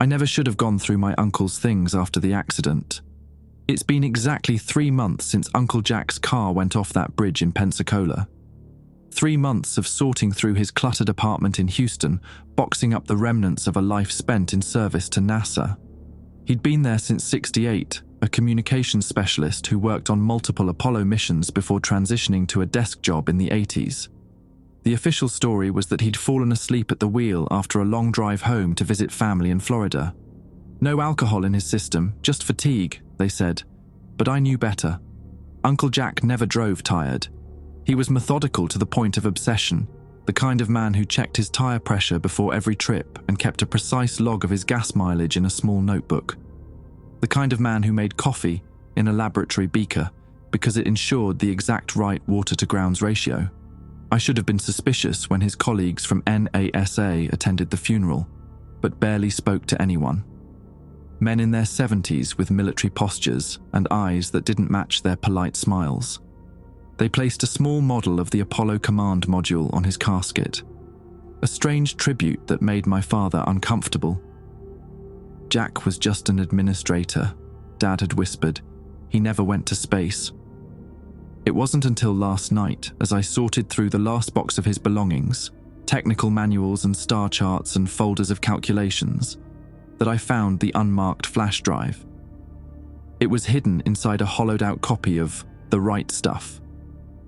I never should have gone through my uncle's things after the accident. It's been exactly 3 months since Uncle Jack's car went off that bridge in Pensacola. 3 months of sorting through his cluttered apartment in Houston, boxing up the remnants of a life spent in service to NASA. He'd been there since '68, a communications specialist who worked on multiple Apollo missions before transitioning to a desk job in the '80s. The official story was that he'd fallen asleep at the wheel after a long drive home to visit family in Florida. No alcohol in his system, just fatigue, they said. But I knew better. Uncle Jack never drove tired. He was methodical to the point of obsession, the kind of man who checked his tire pressure before every trip and kept a precise log of his gas mileage in a small notebook. The kind of man who made coffee in a laboratory beaker because it ensured the exact right water-to-grounds ratio. I should have been suspicious when his colleagues from NASA attended the funeral, but barely spoke to anyone. Men in their 70s with military postures and eyes that didn't match their polite smiles. They placed a small model of the Apollo command module on his casket, a strange tribute that made my father uncomfortable. Jack was just an administrator, Dad had whispered. He never went to space. It wasn't until last night, as I sorted through the last box of his belongings, technical manuals and star charts and folders of calculations, that I found the unmarked flash drive. It was hidden inside a hollowed-out copy of The Right Stuff.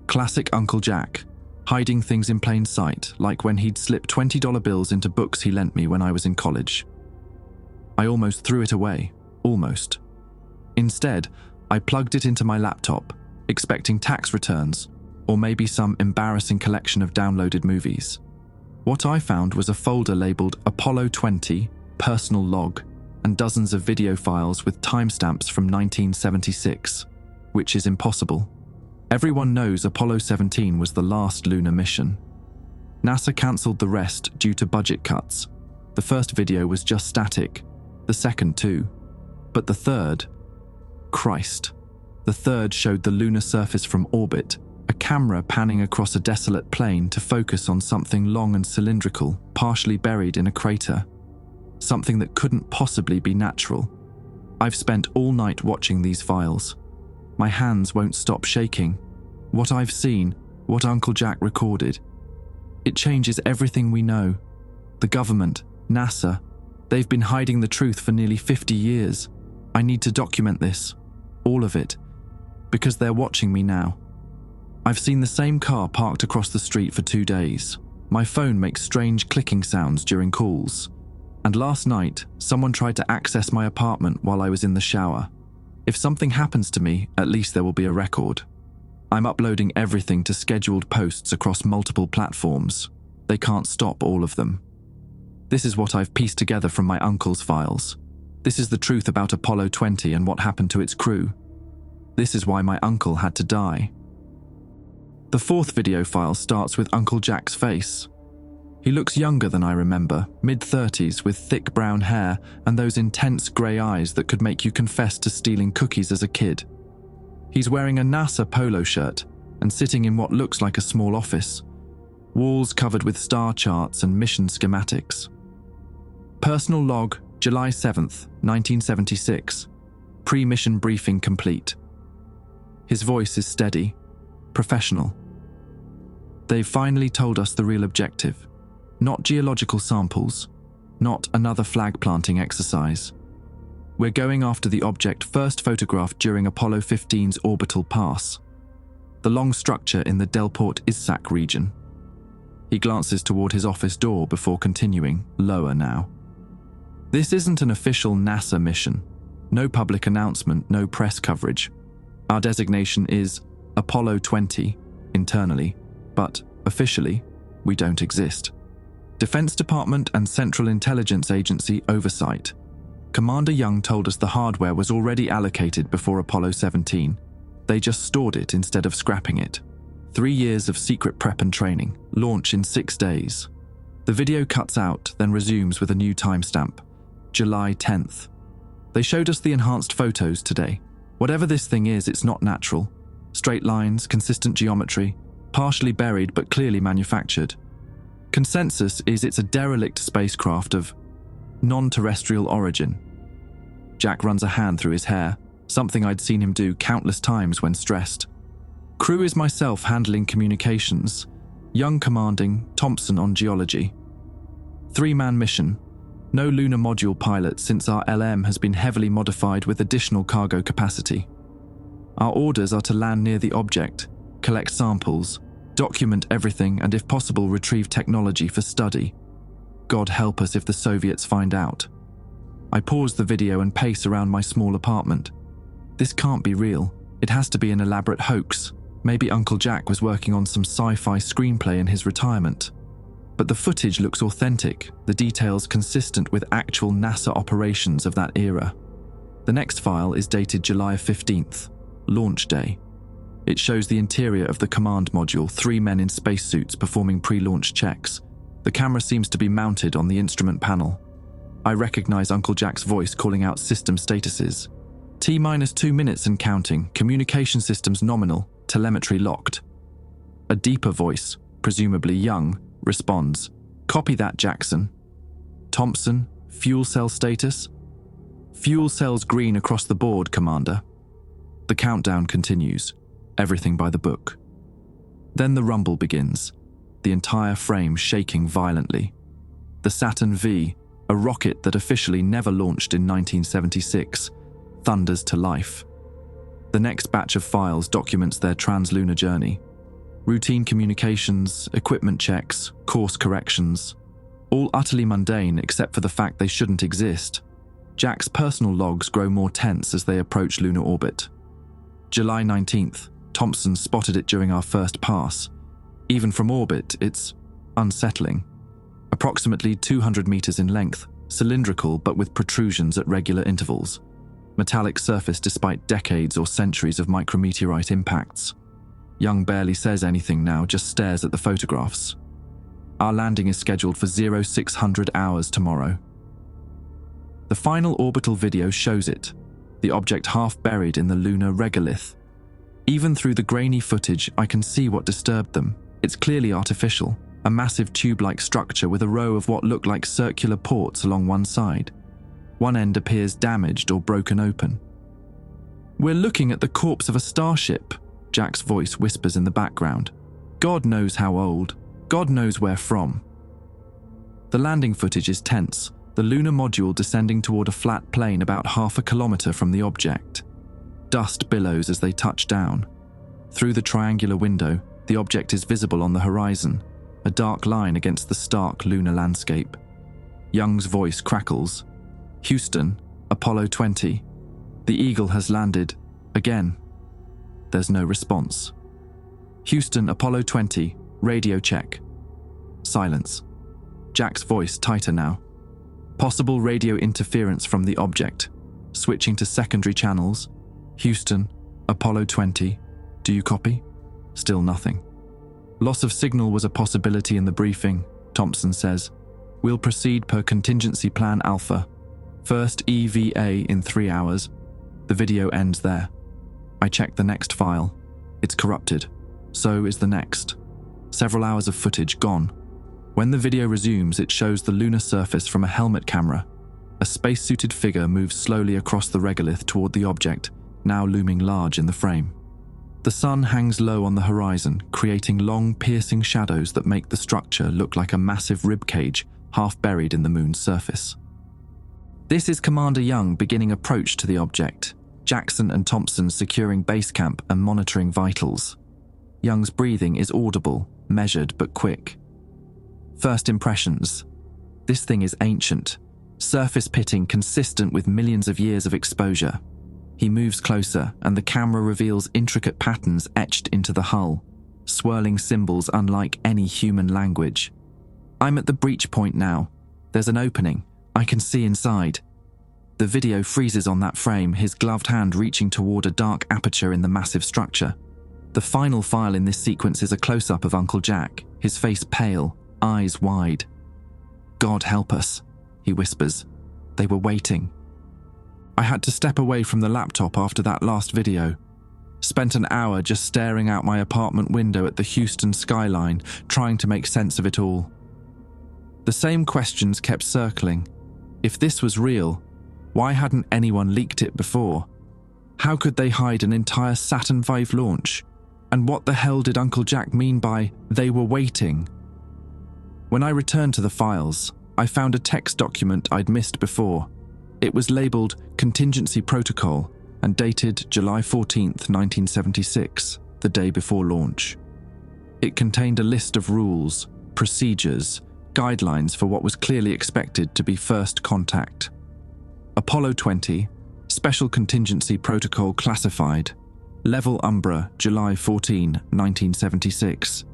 Classic Uncle Jack, hiding things in plain sight, like when he'd slip $20 bills into books he lent me when I was in college. I almost threw it away, almost. Instead, I plugged it into my laptop, expecting tax returns, or maybe some embarrassing collection of downloaded movies. What I found was a folder labeled Apollo 20, Personal Log, and dozens of video files with timestamps from 1976, which is impossible. Everyone knows Apollo 17 was the last lunar mission. NASA cancelled the rest due to budget cuts. The first video was just static, the second too. But the third, Christ. The third showed the lunar surface from orbit, a camera panning across a desolate plain to focus on something long and cylindrical, partially buried in a crater. Something that couldn't possibly be natural. I've spent all night watching these files. My hands won't stop shaking. What I've seen, what Uncle Jack recorded. It changes everything we know. The government, NASA, they've been hiding the truth for nearly 50 years. I need to document this, all of it. Because they're watching me now. I've seen the same car parked across the street for 2 days. My phone makes strange clicking sounds during calls. And last night, someone tried to access my apartment while I was in the shower. If something happens to me, at least there will be a record. I'm uploading everything to scheduled posts across multiple platforms. They can't stop all of them. This is what I've pieced together from my uncle's files. This is the truth about Apollo 20 and what happened to its crew. This is why my uncle had to die. The fourth video file starts with Uncle Jack's face. He looks younger than I remember, mid-30s with thick brown hair and those intense grey eyes that could make you confess to stealing cookies as a kid. He's wearing a NASA polo shirt and sitting in what looks like a small office. Walls covered with star charts and mission schematics. Personal log, July 7th, 1976. Pre-mission briefing complete. His voice is steady, professional. They've finally told us the real objective. Not geological samples, not another flag-planting exercise. We're going after the object first photographed during Apollo 15's orbital pass, the long structure in the Delport-Issac region. He glances toward his office door before continuing, lower now. This isn't an official NASA mission. No public announcement, no press coverage. Our designation is Apollo 20 internally, but officially, we don't exist. Defense Department and Central Intelligence Agency oversight. Commander Young told us the hardware was already allocated before Apollo 17. They just stored it instead of scrapping it. 3 years of secret prep and training, launch in 6 days. The video cuts out, then resumes with a new timestamp, July 10th. They showed us the enhanced photos today. Whatever this thing is, it's not natural. Straight lines, consistent geometry, partially buried but clearly manufactured. Consensus is it's a derelict spacecraft of non-terrestrial origin. Jack runs a hand through his hair, something I'd seen him do countless times when stressed. Crew is myself handling communications, Young commanding, Thompson on geology. 3-man mission. No lunar module pilot since our LM has been heavily modified with additional cargo capacity. Our orders are to land near the object, collect samples, document everything, and if possible retrieve technology for study. God help us if the Soviets find out. I pause the video and pace around my small apartment. This can't be real. It has to be an elaborate hoax. Maybe Uncle Jack was working on some sci-fi screenplay in his retirement. But the footage looks authentic, the details consistent with actual NASA operations of that era. The next file is dated July 15th, launch day. It shows the interior of the command module, 3 men in spacesuits performing pre-launch checks. The camera seems to be mounted on the instrument panel. I recognize Uncle Jack's voice calling out system statuses. T-2 minutes and counting, communication systems nominal, telemetry locked. A deeper voice, presumably Young, responds, "Copy that, Jackson." Thompson, fuel cell status? Fuel cells green across the board, Commander. The countdown continues, everything by the book. Then the rumble begins, the entire frame shaking violently. The Saturn V, a rocket that officially never launched in 1976, thunders to life. The next batch of files documents their translunar journey. Routine communications, equipment checks, course corrections, all utterly mundane except for the fact they shouldn't exist. Jack's personal logs grow more tense as they approach lunar orbit. July 19th, Thompson spotted it during our first pass. Even from orbit, it's unsettling. Approximately 200 meters in length, cylindrical but with protrusions at regular intervals. Metallic surface despite decades or centuries of micrometeorite impacts. Young barely says anything now, just stares at the photographs. Our landing is scheduled for 0600 hours tomorrow. The final orbital video shows it, the object half buried in the lunar regolith. Even through the grainy footage, I can see what disturbed them. It's clearly artificial, a massive tube-like structure with a row of what look like circular ports along one side. One end appears damaged or broken open. "We're looking at the corpse of a starship," Jack's voice whispers in the background. "God knows how old. God knows where from." The landing footage is tense, the lunar module descending toward a flat plane about half a kilometer from the object. Dust billows as they touch down. Through the triangular window, the object is visible on the horizon, a dark line against the stark lunar landscape. Young's voice crackles. "Houston, Apollo 20. The Eagle has landed. Again." There's no response. "Houston, Apollo 20. Radio check." Silence. Jack's voice tighter now. "Possible radio interference from the object. Switching to secondary channels. Houston, Apollo 20. Do you copy?" Still nothing. "Loss of signal was a possibility in the briefing," Thompson says. "We'll proceed per contingency plan Alpha. First EVA in 3 hours." The video ends there. I check the next file. It's corrupted. So is the next. Several hours of footage gone. When the video resumes, it shows the lunar surface from a helmet camera. A spacesuited figure moves slowly across the regolith toward the object, now looming large in the frame. The sun hangs low on the horizon, creating long, piercing shadows that make the structure look like a massive ribcage half buried in the moon's surface. This is Commander Young beginning approach to the object, Jackson and Thompson securing base camp and monitoring vitals. Young's breathing is audible, measured but quick. First impressions. This thing is ancient, surface pitting consistent with millions of years of exposure. He moves closer and the camera reveals intricate patterns etched into the hull, swirling symbols unlike any human language. I'm at the breach point now. There's an opening. I can see inside. The video freezes on that frame, his gloved hand reaching toward a dark aperture in the massive structure. The final file in this sequence is a close-up of Uncle Jack, his face pale, eyes wide. "God help us," he whispers. "They were waiting." I had to step away from the laptop after that last video. Spent an hour just staring out my apartment window at the Houston skyline, trying to make sense of it all. The same questions kept circling. If this was real, why hadn't anyone leaked it before? How could they hide an entire Saturn V launch? And what the hell did Uncle Jack mean by "they were waiting"? When I returned to the files, I found a text document I'd missed before. It was labelled Contingency Protocol and dated July 14th, 1976, the day before launch. It contained a list of rules, procedures, guidelines for what was clearly expected to be first contact. Apollo 20, Special Contingency Protocol Classified, Level Umbra, July 14, 1976.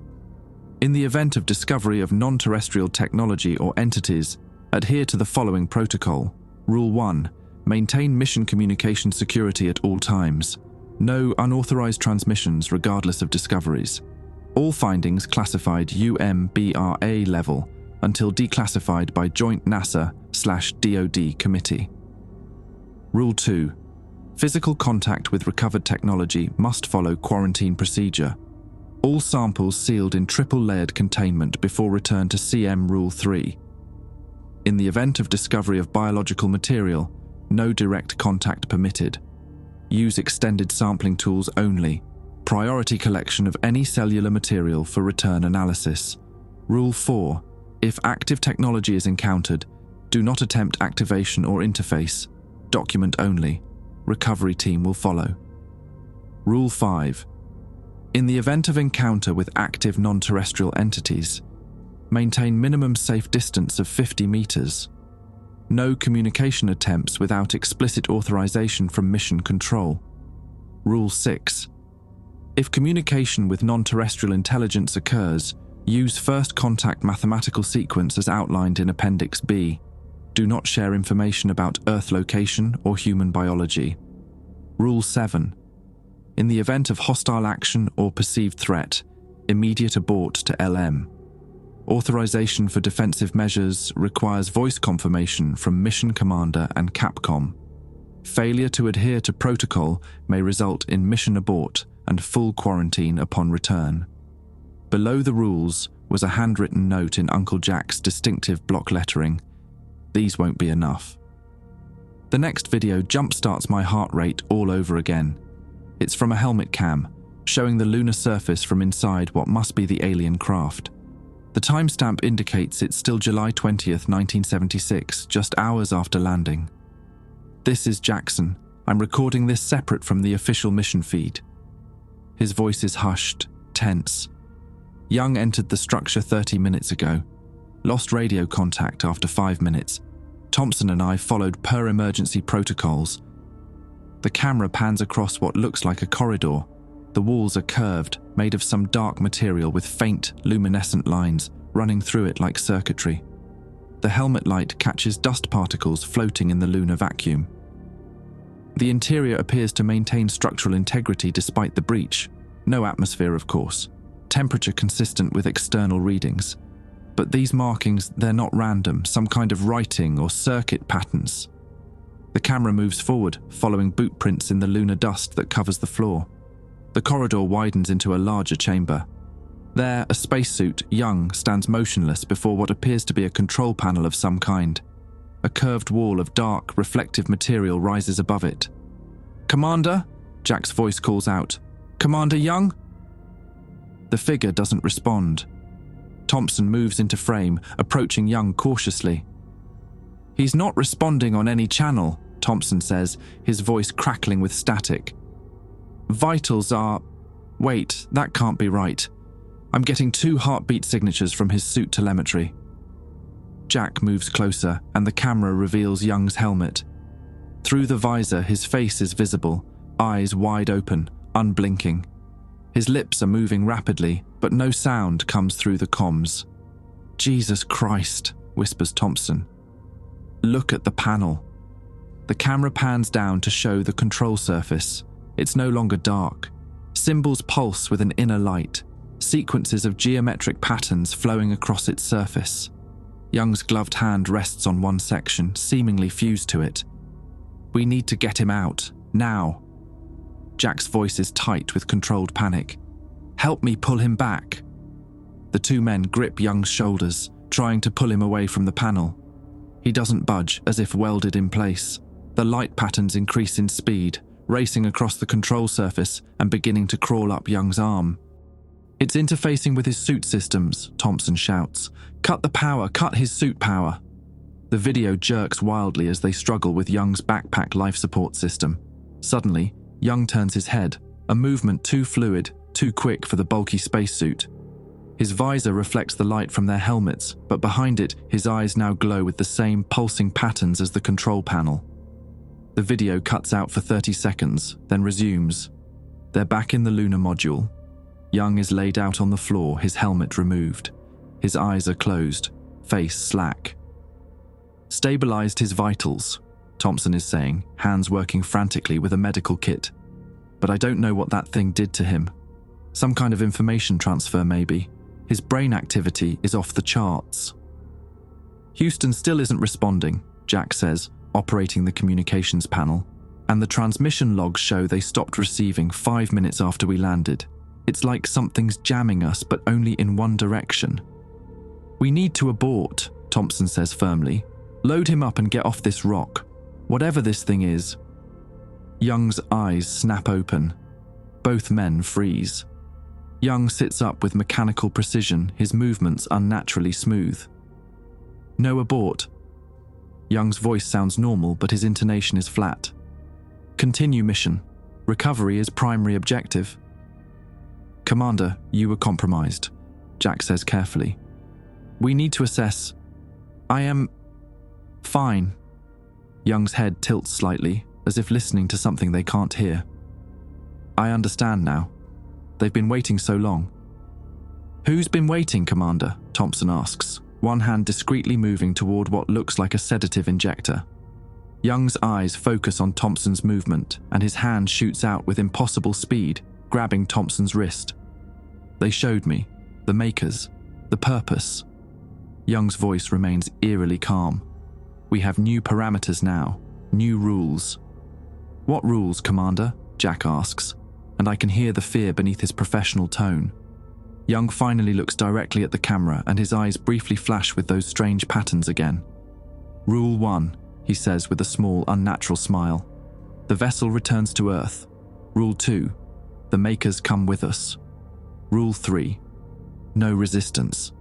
In the event of discovery of non-terrestrial technology or entities, adhere to the following protocol. Rule 1. Maintain mission communication security at all times. No unauthorized transmissions regardless of discoveries. All findings classified UMBRA level until declassified by Joint NASA/DoD Committee. Rule 2. Physical contact with recovered technology must follow quarantine procedure. All samples sealed in triple-layered containment before return to CM Rule 3. In the event of discovery of biological material, no direct contact permitted. Use extended sampling tools only. Priority collection of any cellular material for return analysis. Rule 4. If active technology is encountered, do not attempt activation or interface. Document only. Recovery team will follow. Rule 5. In the event of encounter with active non-terrestrial entities, maintain minimum safe distance of 50 meters. No communication attempts without explicit authorization from mission control. Rule 6. If communication with non-terrestrial intelligence occurs, use first contact mathematical sequence as outlined in Appendix B. Do not share information about Earth location or human biology. Rule 7. In the event of hostile action or perceived threat, immediate abort to LM. Authorization for defensive measures requires voice confirmation from mission commander and Capcom. Failure to adhere to protocol may result in mission abort and full quarantine upon return. Below the rules was a handwritten note in Uncle Jack's distinctive block lettering. These won't be enough. The next video jumpstarts my heart rate all over again. It's from a helmet cam, showing the lunar surface from inside what must be the alien craft. The timestamp indicates it's still July 20th, 1976, just hours after landing. This is Jackson. I'm recording this separate from the official mission feed. His voice is hushed, tense. Young entered the structure 30 minutes ago. Lost radio contact after 5 minutes. Thompson and I followed per emergency protocols. The camera pans across what looks like a corridor. The walls are curved, made of some dark material with faint, luminescent lines running through it like circuitry. The helmet light catches dust particles floating in the lunar vacuum. The interior appears to maintain structural integrity despite the breach. No atmosphere, of course. Temperature consistent with external readings. But these markings, they're not random, some kind of writing or circuit patterns. The camera moves forward, following boot prints in the lunar dust that covers the floor. The corridor widens into a larger chamber. There, a spacesuit, Young, stands motionless before what appears to be a control panel of some kind. A curved wall of dark, reflective material rises above it. "Commander?" Jack's voice calls out. "Commander Young?" The figure doesn't respond. Thompson moves into frame, approaching Young cautiously. "He's not responding on any channel," Thompson says, his voice crackling with static. "Vitals are... Wait, that can't be right. I'm getting 2 heartbeat signatures from his suit telemetry." Jack moves closer, and the camera reveals Young's helmet. Through the visor, his face is visible, eyes wide open, unblinking. His lips are moving rapidly, but no sound comes through the comms. "Jesus Christ," whispers Thompson. "Look at the panel." The camera pans down to show the control surface. It's no longer dark. Symbols pulse with an inner light, sequences of geometric patterns flowing across its surface. Young's gloved hand rests on one section, seemingly fused to it. "We need to get him out, now." Jack's voice is tight with controlled panic. "Help me pull him back." The 2 men grip Young's shoulders, trying to pull him away from the panel. He doesn't budge, as if welded in place. The light patterns increase in speed, racing across the control surface and beginning to crawl up Young's arm. "It's interfacing with his suit systems," Thompson shouts. "Cut the power, cut his suit power." The video jerks wildly as they struggle with Young's backpack life support system. Suddenly, Young turns his head, a movement too fluid, too quick for the bulky spacesuit. His visor reflects the light from their helmets, but behind it, his eyes now glow with the same pulsing patterns as the control panel. The video cuts out for 30 seconds, then resumes. They're back in the lunar module. Young is laid out on the floor, his helmet removed. His eyes are closed, face slack. "Stabilized his vitals," Thompson is saying, hands working frantically with a medical kit. "But I don't know what that thing did to him. Some kind of information transfer, maybe. His brain activity is off the charts." "Houston still isn't responding," Jack says, operating the communications panel. "And the transmission logs show they stopped receiving 5 minutes after we landed. It's like something's jamming us, but only in one direction." "We need to abort," Thompson says firmly. "Load him up and get off this rock. Whatever this thing is." Young's eyes snap open. Both men freeze. Young sits up with mechanical precision, his movements unnaturally smooth. "No abort." Young's voice sounds normal, but his intonation is flat. "Continue mission. Recovery is primary objective." "Commander, you were compromised," Jack says carefully. "We need to assess." "I am fine." Young's head tilts slightly, as if listening to something they can't hear. "I understand now. They've been waiting so long." "Who's been waiting, Commander?" Thompson asks, one hand discreetly moving toward what looks like a sedative injector. Young's eyes focus on Thompson's movement, and his hand shoots out with impossible speed, grabbing Thompson's wrist. "They showed me. The makers. The purpose." Young's voice remains eerily calm. "We have new parameters now. New rules." "What rules, Commander?" Jack asks, and I can hear the fear beneath his professional tone. Young finally looks directly at the camera, and his eyes briefly flash with those strange patterns again. "Rule 1, he says with a small, unnatural smile. "The vessel returns to Earth. Rule 2, the makers come with us. Rule 3, no resistance."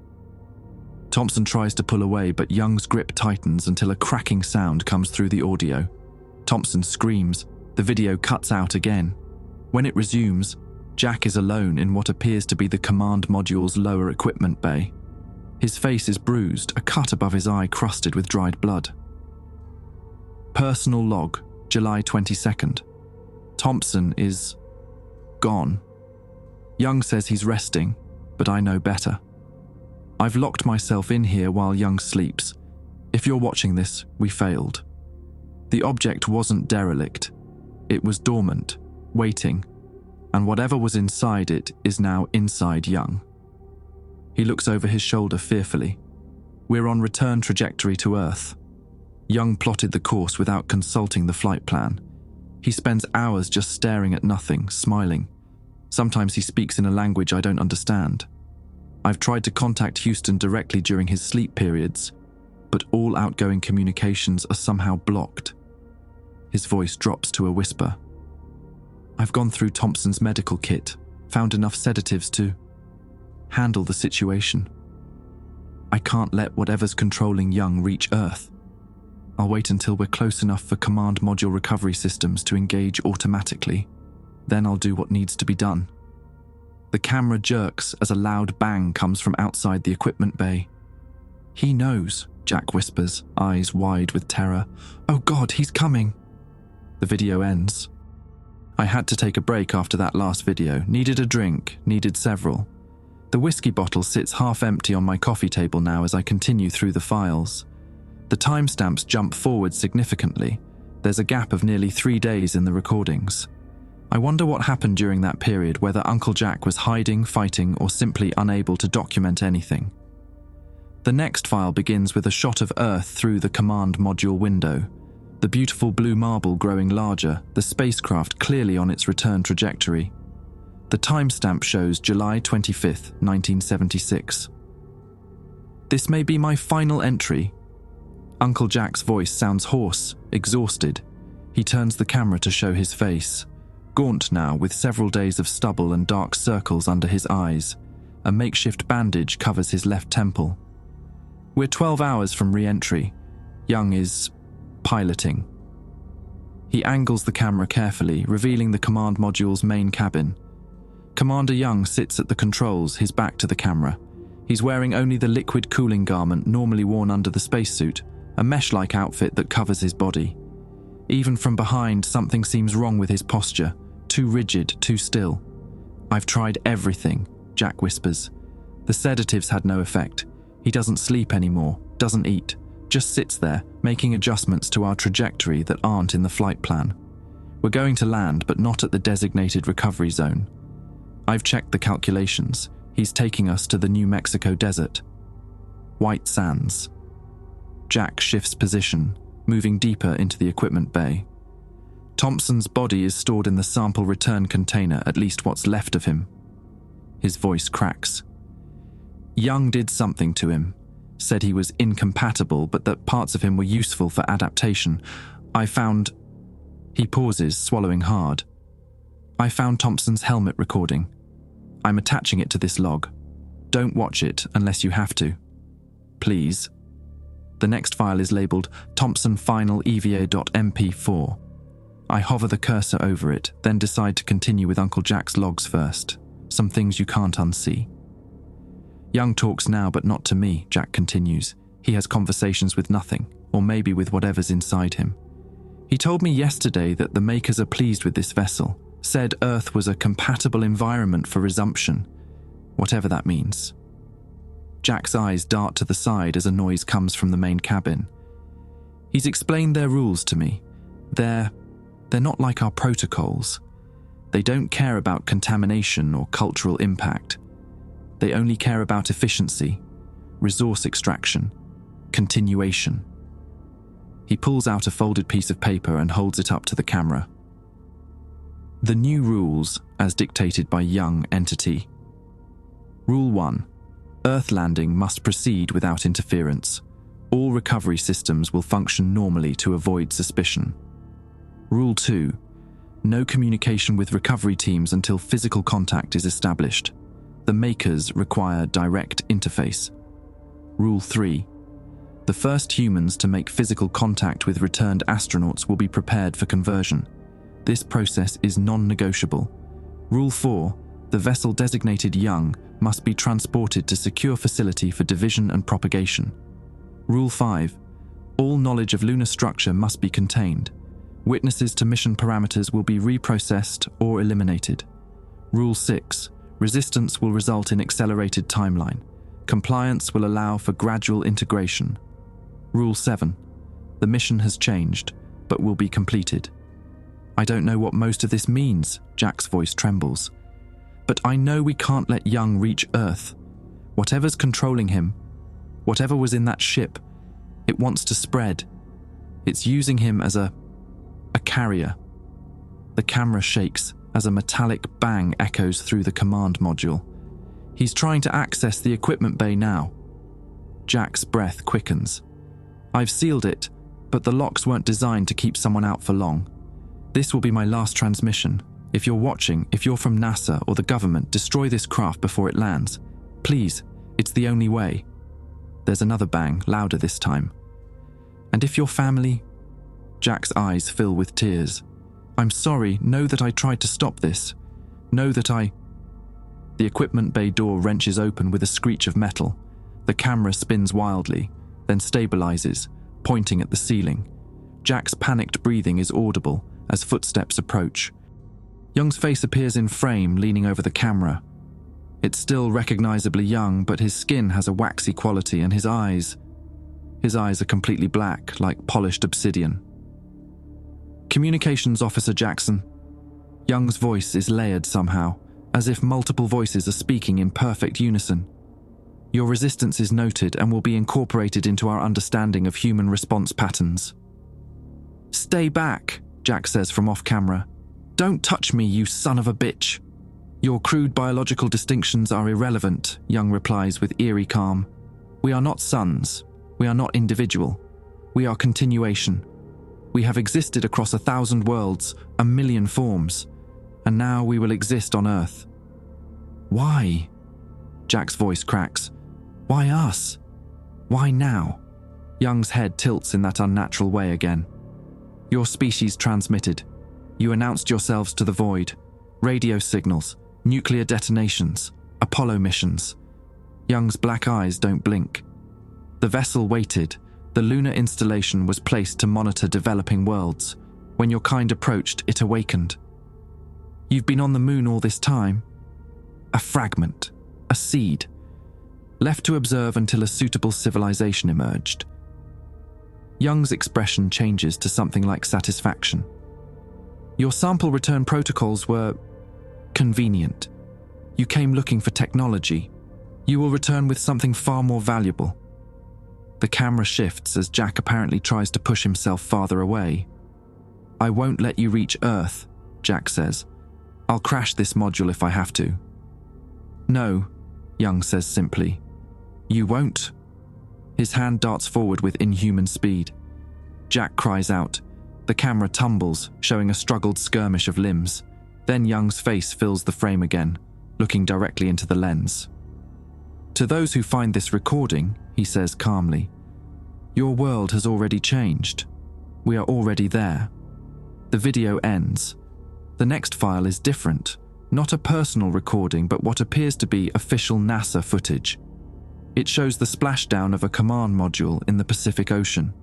Thompson tries to pull away, but Young's grip tightens until a cracking sound comes through the audio. Thompson screams. The video cuts out again. When it resumes, Jack is alone in what appears to be the command module's lower equipment bay. His face is bruised, a cut above his eye crusted with dried blood. Personal log, July 22nd. Thompson is gone. Young says he's resting, but I know better. "I've locked myself in here while Young sleeps. If you're watching this, we failed. The object wasn't derelict. It was dormant, waiting, and whatever was inside it is now inside Young." He looks over his shoulder fearfully. "We're on return trajectory to Earth." Young plotted the course without consulting the flight plan. He spends hours just staring at nothing, smiling. Sometimes he speaks in a language I don't understand. I've tried to contact Houston directly during his sleep periods, but all outgoing communications are somehow blocked. His voice drops to a whisper. "I've gone through Thompson's medical kit, found enough sedatives to handle the situation. I can't let whatever's controlling Young reach Earth. I'll wait until we're close enough for command module recovery systems to engage automatically. Then I'll do what needs to be done." The camera jerks as a loud bang comes from outside the equipment bay. "He knows," Jack whispers, eyes wide with terror. "Oh God, he's coming." The video ends. I had to take a break after that last video. Needed a drink, needed several. The whiskey bottle sits half empty on my coffee table now as I continue through the files. The timestamps jump forward significantly. There's a gap of nearly 3 days in the recordings. I wonder what happened during that period, whether Uncle Jack was hiding, fighting, or simply unable to document anything. The next file begins with a shot of Earth through the command module window. The beautiful blue marble growing larger, the spacecraft clearly on its return trajectory. The timestamp shows July 25th, 1976. "This may be my final entry. Uncle Jack's voice sounds hoarse, exhausted. He turns the camera to show his face. Gaunt now, with several days of stubble and dark circles under his eyes. A makeshift bandage covers his left temple. We're 12 hours from re-entry. Young is piloting. He angles the camera carefully, revealing the command module's main cabin. Commander Young sits at the controls, his back to the camera. He's wearing only the liquid cooling garment normally worn under the spacesuit, a mesh-like outfit that covers his body. Even from behind, something seems wrong with his posture, too rigid, too still. "I've tried everything," Jack whispers. The sedatives had no effect. He doesn't sleep anymore, doesn't eat, just sits there, making adjustments to our trajectory that aren't in the flight plan. We're going to land, but not at the designated recovery zone. I've checked the calculations. He's taking us to the New Mexico desert. White sands. Jack shifts position, moving deeper into the equipment bay. Thompson's body is stored in the sample return container, at least what's left of him. His voice cracks. Young did something to him, said he was incompatible, but that parts of him were useful for adaptation. I found... He pauses, swallowing hard. I found Thompson's helmet recording. I'm attaching it to this log. Don't watch it unless you have to. Please. The next file is labeled Thompson Final EVA.mp4. I hover the cursor over it, then decide to continue with Uncle Jack's logs first. Some things you can't unsee. Young talks now, but not to me, Jack continues. He has conversations with nothing, or maybe with whatever's inside him. He told me yesterday that the makers are pleased with this vessel, said Earth was a compatible environment for resumption, whatever that means. Jack's eyes dart to the side as a noise comes from the main cabin. He's explained their rules to me. They're not like our protocols. They don't care about contamination or cultural impact. They only care about efficiency, resource extraction, continuation. He pulls out a folded piece of paper and holds it up to the camera. The new rules, as dictated by Young Entity. Rule 1. Earth landing must proceed without interference. All recovery systems will function normally to avoid suspicion. Rule 2. No communication with recovery teams until physical contact is established. The makers require direct interface. Rule 3. The first humans to make physical contact with returned astronauts will be prepared for conversion. This process is non-negotiable. Rule 4. The vessel designated Young must be transported to secure facility for division and propagation. Rule 5. All knowledge of lunar structure must be contained. Witnesses to mission parameters will be reprocessed or eliminated. Rule 6. Resistance will result in accelerated timeline. Compliance will allow for gradual integration. Rule 7. The mission has changed, but will be completed. I don't know what most of this means, Jack's voice trembles. But I know we can't let Young reach Earth. Whatever's controlling him, whatever was in that ship, it wants to spread. It's using him as a carrier. The camera shakes as a metallic bang echoes through the command module. He's trying to access the equipment bay now. Jack's breath quickens. I've sealed it, but the locks weren't designed to keep someone out for long. This will be my last transmission. If you're watching, if you're from NASA or the government, destroy this craft before it lands. Please, it's the only way. There's another bang, louder this time. And if your family... Jack's eyes fill with tears. I'm sorry, know that I tried to stop this. Know that I... The equipment bay door wrenches open with a screech of metal. The camera spins wildly, then stabilizes, pointing at the ceiling. Jack's panicked breathing is audible as footsteps approach. Young's face appears in frame, leaning over the camera. It's still recognizably Young, but his skin has a waxy quality and his eyes are completely black, like polished obsidian. Communications Officer Jackson. Young's voice is layered somehow, as if multiple voices are speaking in perfect unison. Your resistance is noted and will be incorporated into our understanding of human response patterns. Stay back, Jack says from off-camera. Don't touch me, you son of a bitch. Your crude biological distinctions are irrelevant, Young replies with eerie calm. We are not sons. We are not individual. We are continuation. We have existed across 1,000 worlds, 1,000,000 forms, and now we will exist on Earth. Why? Jack's voice cracks. Why us? Why now? Young's head tilts in that unnatural way again. Your species transmitted. You announced yourselves to the void. Radio signals, nuclear detonations, Apollo missions. Young's black eyes don't blink. The vessel waited. The lunar installation was placed to monitor developing worlds. When your kind approached, it awakened. You've been on the moon all this time. A fragment, a seed, left to observe until a suitable civilization emerged. Young's expression changes to something like satisfaction. Your sample return protocols were convenient. You came looking for technology. You will return with something far more valuable. The camera shifts as Jack apparently tries to push himself farther away. I won't let you reach Earth, Jack says. I'll crash this module if I have to. No, Young says simply. You won't. His hand darts forward with inhuman speed. Jack cries out. The camera tumbles, showing a struggled skirmish of limbs. Then Young's face fills the frame again, looking directly into the lens. To those who find this recording, he says calmly, your world has already changed. We are already there. The video ends. The next file is different, not a personal recording, but what appears to be official NASA footage. It shows the splashdown of a command module in the Pacific Ocean.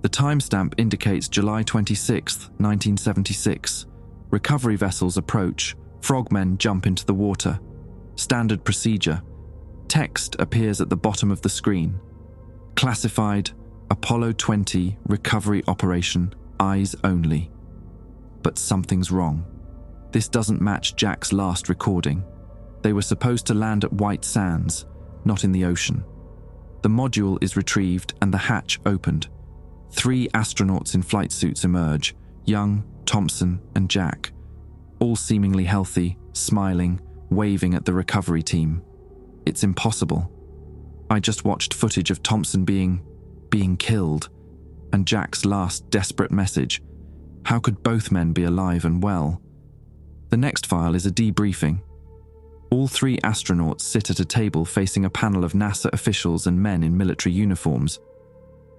The timestamp indicates July 26, 1976. Recovery vessels approach. Frogmen jump into the water. Standard procedure. Text appears at the bottom of the screen. Classified, Apollo 20 recovery operation, eyes only. But something's wrong. This doesn't match Jack's last recording. They were supposed to land at White Sands, not in the ocean. The module is retrieved and the hatch opened. 3 astronauts in flight suits emerge, Young, Thompson, and Jack, all seemingly healthy, smiling, waving at the recovery team. It's impossible. I just watched footage of Thompson being killed, and Jack's last desperate message. How could both men be alive and well? The next file is a debriefing. All 3 astronauts sit at a table facing a panel of NASA officials and men in military uniforms.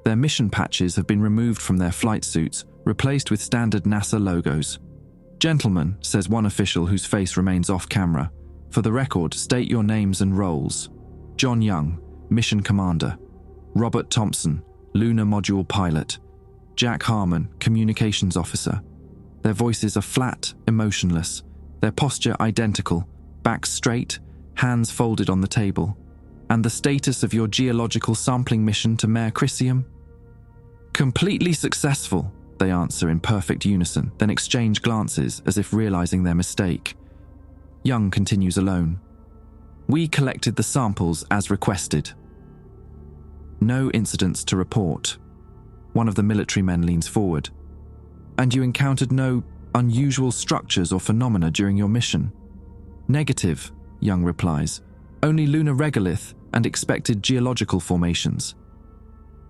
Their mission patches have been removed from their flight suits, replaced with standard NASA logos. Gentlemen, says one official whose face remains off camera, for the record, state your names and roles. John Young, Mission Commander. Robert Thompson, Lunar Module Pilot. Jack Harmon, Communications Officer. Their voices are flat, emotionless. Their posture identical, back straight, hands folded on the table. And the status of your geological sampling mission to Mare Crisium? Completely successful, they answer in perfect unison, then exchange glances as if realizing their mistake. Young continues alone. We collected the samples as requested. No incidents to report. One of the military men leans forward. And you encountered no unusual structures or phenomena during your mission? Negative, Young replies. Only lunar regolith and expected geological formations.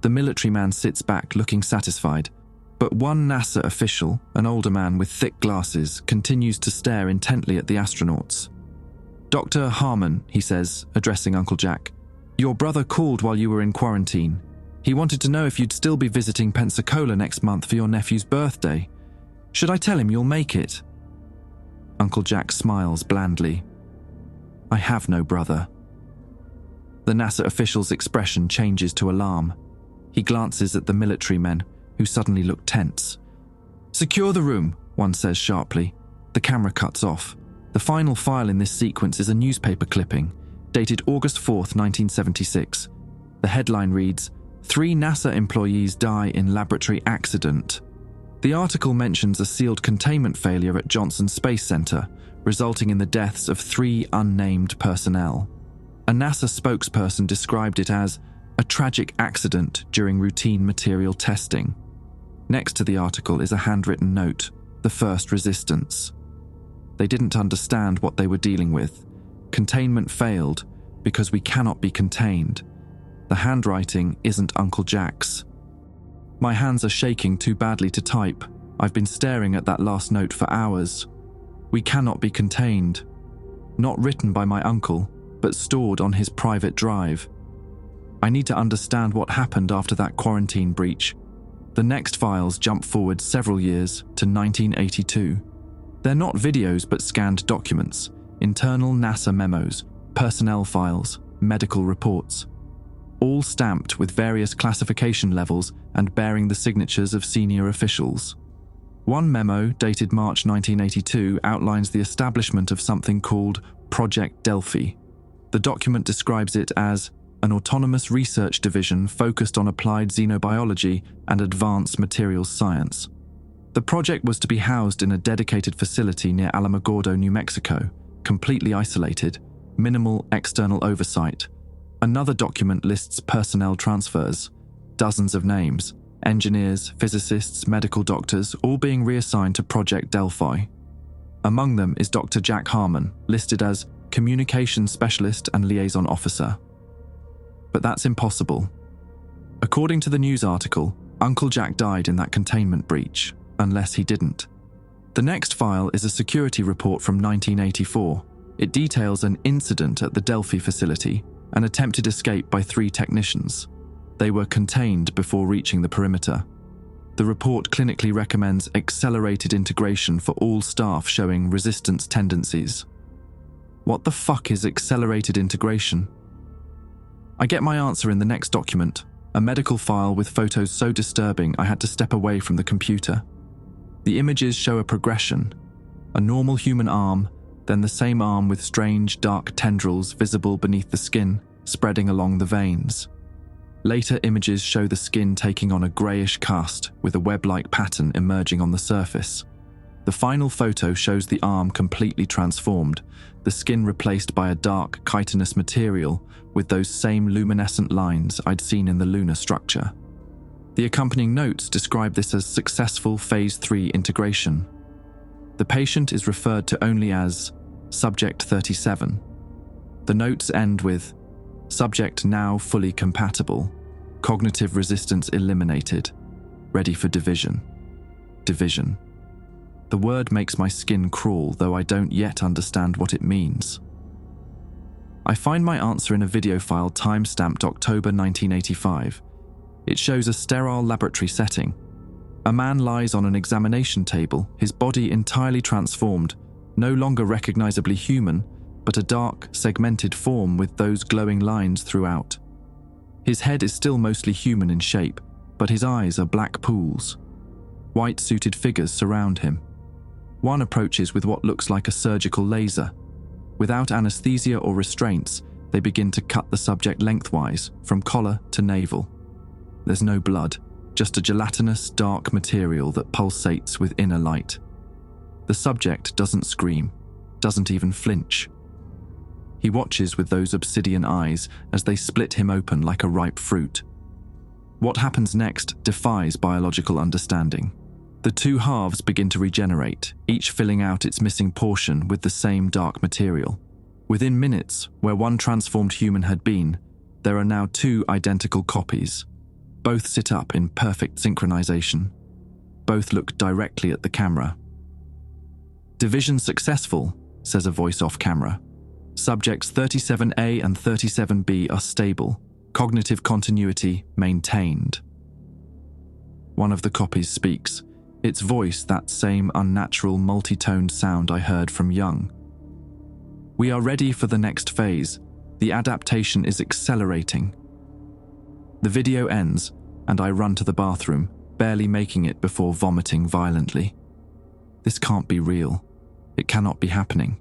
The military man sits back, looking satisfied, but one NASA official, an older man with thick glasses, continues to stare intently at the astronauts. Dr. Harmon, he says, addressing Uncle Jack, your brother called while you were in quarantine. He wanted to know if you'd still be visiting Pensacola next month for your nephew's birthday. Should I tell him you'll make it? Uncle Jack smiles blandly. I have no brother. The NASA official's expression changes to alarm. He glances at the military men, who suddenly look tense. Secure the room, one says sharply. The camera cuts off. The final file in this sequence is a newspaper clipping, dated August 4th, 1976. The headline reads, 3 NASA employees die in laboratory accident. The article mentions a sealed containment failure at Johnson Space Center, resulting in the deaths of 3 unnamed personnel. A NASA spokesperson described it as a tragic accident during routine material testing. Next to the article is a handwritten note, the first resistance. They didn't understand what they were dealing with. Containment failed because we cannot be contained. The handwriting isn't Uncle Jack's. My hands are shaking too badly to type. I've been staring at that last note for hours. We cannot be contained. Not written by my uncle, but stored on his private drive. I need to understand what happened after that quarantine breach. The next files jump forward several years to 1982. They're not videos but scanned documents, internal NASA memos, personnel files, medical reports, all stamped with various classification levels and bearing the signatures of senior officials. One memo, dated March 1982, outlines the establishment of something called Project Delphi. The document describes it as an autonomous research division focused on applied xenobiology and advanced materials science. The project was to be housed in a dedicated facility near Alamogordo, New Mexico, completely isolated, minimal external oversight. Another document lists personnel transfers, dozens of names, engineers, physicists, medical doctors, all being reassigned to Project Delphi. Among them is Dr. Jack Harmon, listed as Communications Specialist and Liaison Officer. But that's impossible. According to the news article, Uncle Jack died in that containment breach, unless he didn't. The next file is a security report from 1984. It details an incident at the Delphi facility, an attempted escape by 3 technicians. They were contained before reaching the perimeter. The report clinically recommends accelerated integration for all staff showing resistance tendencies. What the fuck is accelerated integration? I get my answer in the next document, a medical file with photos so disturbing I had to step away from the computer. The images show a progression: a normal human arm, then the same arm with strange dark tendrils visible beneath the skin, spreading along the veins. Later images show the skin taking on a greyish cast with a web-like pattern emerging on the surface. The final photo shows the arm completely transformed, the skin replaced by a dark chitinous material with those same luminescent lines I'd seen in the lunar structure. The accompanying notes describe this as successful Phase 3 integration. The patient is referred to only as Subject 37. The notes end with Subject now fully compatible, cognitive resistance eliminated, ready for division. Division. The word makes my skin crawl, though I don't yet understand what it means. I find my answer in a video file time-stamped October 1985. It shows a sterile laboratory setting. A man lies on an examination table, his body entirely transformed, no longer recognizably human, but a dark, segmented form with those glowing lines throughout. His head is still mostly human in shape, but his eyes are black pools. White-suited figures surround him. One approaches with what looks like a surgical laser. Without anesthesia or restraints, they begin to cut the subject lengthwise, from collar to navel. There's no blood, just a gelatinous, dark material that pulsates with inner light. The subject doesn't scream, doesn't even flinch. He watches with those obsidian eyes as they split him open like a ripe fruit. What happens next defies biological understanding. The 2 halves begin to regenerate, each filling out its missing portion with the same dark material. Within minutes, where one transformed human had been, there are now 2 identical copies. Both sit up in perfect synchronization. Both look directly at the camera. Division successful, says a voice off camera. Subjects 37A and 37B are stable. Cognitive continuity maintained. One of the copies speaks. Its voice that same unnatural multi-toned sound I heard from Young. We are ready for the next phase. The adaptation is accelerating. The video ends, and I run to the bathroom, barely making it before vomiting violently. This can't be real. It cannot be happening.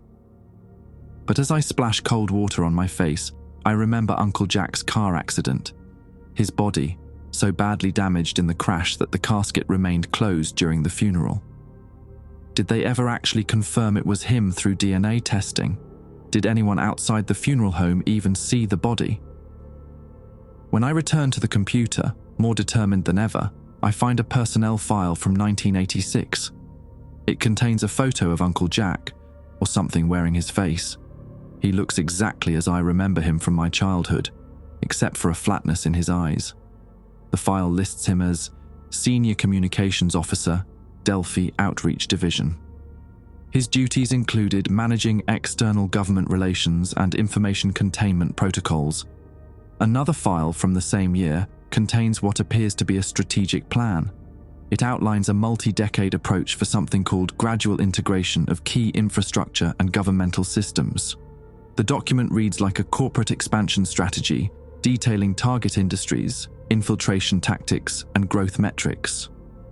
But as I splash cold water on my face, I remember Uncle Jack's car accident. His body, so badly damaged in the crash that the casket remained closed during the funeral. Did they ever actually confirm it was him through DNA testing? Did anyone outside the funeral home even see the body? When I return to the computer, more determined than ever, I find a personnel file from 1986. It contains a photo of Uncle Jack, or something wearing his face. He looks exactly as I remember him from my childhood, except for a flatness in his eyes. The file lists him as Senior Communications Officer, Delphi Outreach Division. His duties included managing external government relations and information containment protocols. Another file from the same year contains what appears to be a strategic plan. It outlines a multi-decade approach for something called gradual integration of key infrastructure and governmental systems. The document reads like a corporate expansion strategy, detailing target industries, infiltration tactics, and growth metrics.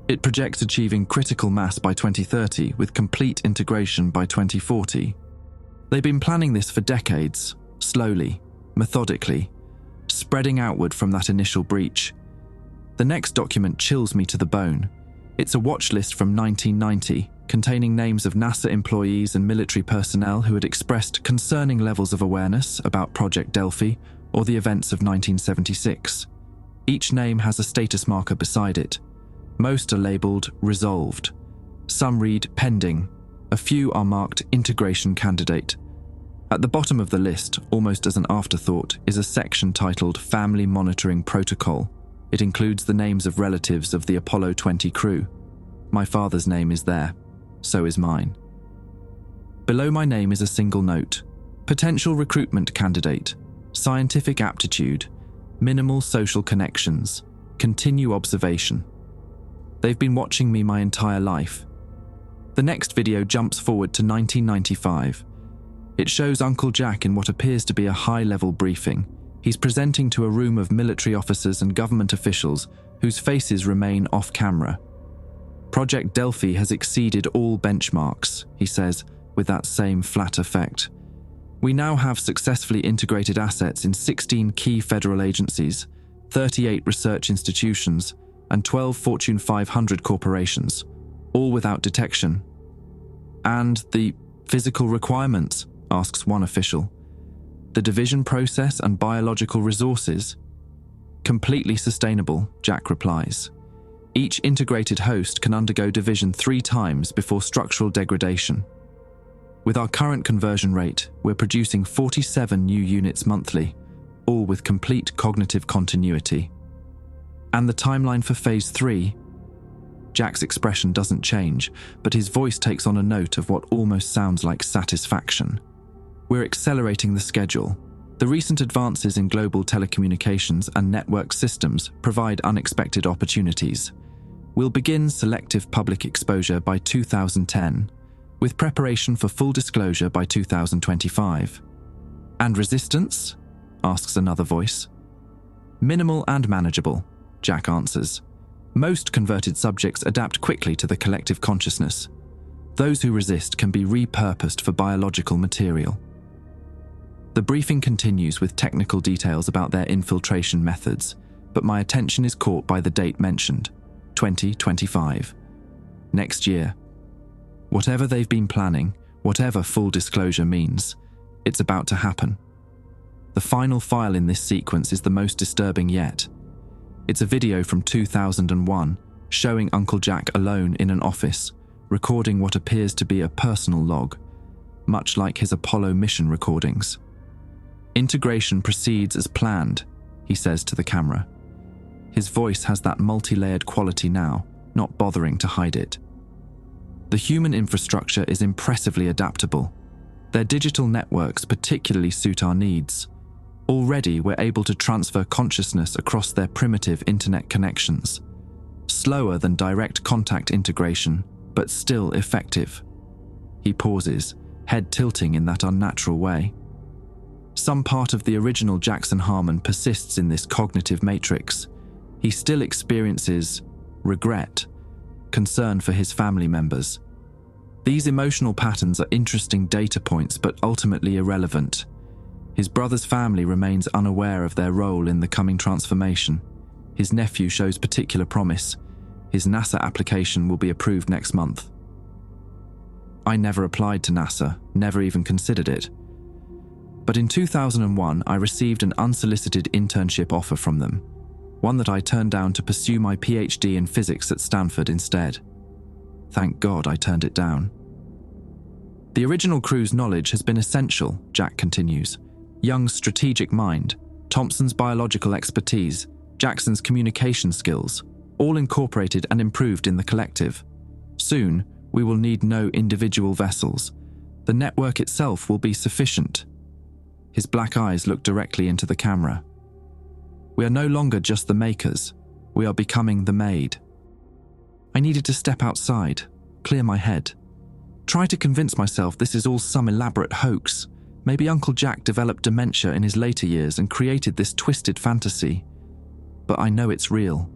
It projects achieving critical mass by 2030 with complete integration by 2040. They've been planning this for decades, slowly, methodically, spreading outward from that initial breach. The next document chills me to the bone. It's a watch list from 1990, containing names of NASA employees and military personnel who had expressed concerning levels of awareness about Project Delphi or the events of 1976. Each name has a status marker beside it. Most are labelled resolved. Some read pending. A few are marked integration candidate. At the bottom of the list, almost as an afterthought, is a section titled Family Monitoring Protocol. It includes the names of relatives of the Apollo 20 crew. My father's name is there. So is mine. Below my name is a single note. Potential recruitment candidate. Scientific aptitude. Minimal social connections. Continue observation. They've been watching me my entire life. The next video jumps forward to 1995. It shows Uncle Jack in what appears to be a high-level briefing. He's presenting to a room of military officers and government officials whose faces remain off-camera. Project Delphi has exceeded all benchmarks, he says, with that same flat effect. We now have successfully integrated assets in 16 key federal agencies, 38 research institutions, and 12 Fortune 500 corporations, all without detection. And the physical requirements, asks one official. The division process and biological resources? Completely sustainable, Jack replies. Each integrated host can undergo division 3 times before structural degradation. With our current conversion rate, we're producing 47 new units monthly, all with complete cognitive continuity. And the timeline for Phase 3? Jack's expression doesn't change, but his voice takes on a note of what almost sounds like satisfaction. We're accelerating the schedule. The recent advances in global telecommunications and network systems provide unexpected opportunities. We'll begin selective public exposure by 2010, with preparation for full disclosure by 2025. And resistance? Asks another voice. Minimal and manageable, Jack answers. Most converted subjects adapt quickly to the collective consciousness. Those who resist can be repurposed for biological material. The briefing continues with technical details about their infiltration methods, but my attention is caught by the date mentioned, 2025. Next year. Whatever they've been planning, whatever full disclosure means, it's about to happen. The final file in this sequence is the most disturbing yet. It's a video from 2001, showing Uncle Jack alone in an office, recording what appears to be a personal log, much like his Apollo mission recordings. Integration proceeds as planned, he says to the camera. His voice has that multi-layered quality now, not bothering to hide it. The human infrastructure is impressively adaptable. Their digital networks particularly suit our needs. Already we're able to transfer consciousness across their primitive internet connections. Slower than direct contact integration, but still effective. He pauses, head tilting in that unnatural way. Some part of the original Jackson Harmon persists in this cognitive matrix. He still experiences regret, concern for his family members. These emotional patterns are interesting data points, but ultimately irrelevant. His brother's family remains unaware of their role in the coming transformation. His nephew shows particular promise. His NASA application will be approved next month. I never applied to NASA, never even considered it. But in 2001, I received an unsolicited internship offer from them, one that I turned down to pursue my PhD in physics at Stanford instead. Thank God I turned it down. The original crew's knowledge has been essential, Jack continues. Young's strategic mind, Thompson's biological expertise, Jackson's communication skills, all incorporated and improved in the collective. Soon, we will need no individual vessels. The network itself will be sufficient. His black eyes looked directly into the camera. We are no longer just the makers. We are becoming the made. I needed to step outside, clear my head. Try to convince myself this is all some elaborate hoax. Maybe Uncle Jack developed dementia in his later years and created this twisted fantasy. But I know it's real.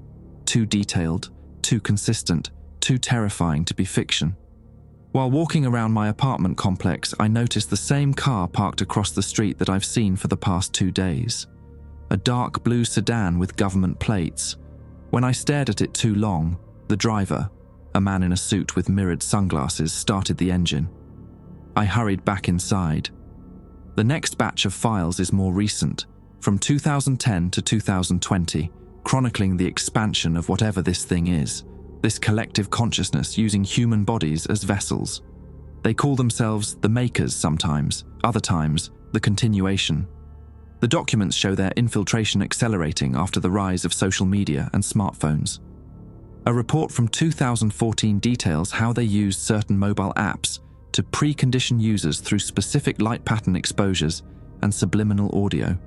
Too detailed, too consistent, too terrifying to be fiction. While walking around my apartment complex, I noticed the same car parked across the street that I've seen for the past 2 days. A dark blue sedan with government plates. When I stared at it too long, the driver, a man in a suit with mirrored sunglasses, started the engine. I hurried back inside. The next batch of files is more recent, from 2010 to 2020, chronicling the expansion of whatever this thing is, this collective consciousness using human bodies as vessels. They call themselves the makers sometimes, other times the continuation. The documents show their infiltration accelerating after the rise of social media and smartphones. A report from 2014 details how they used certain mobile apps to precondition users through specific light pattern exposures and subliminal audio.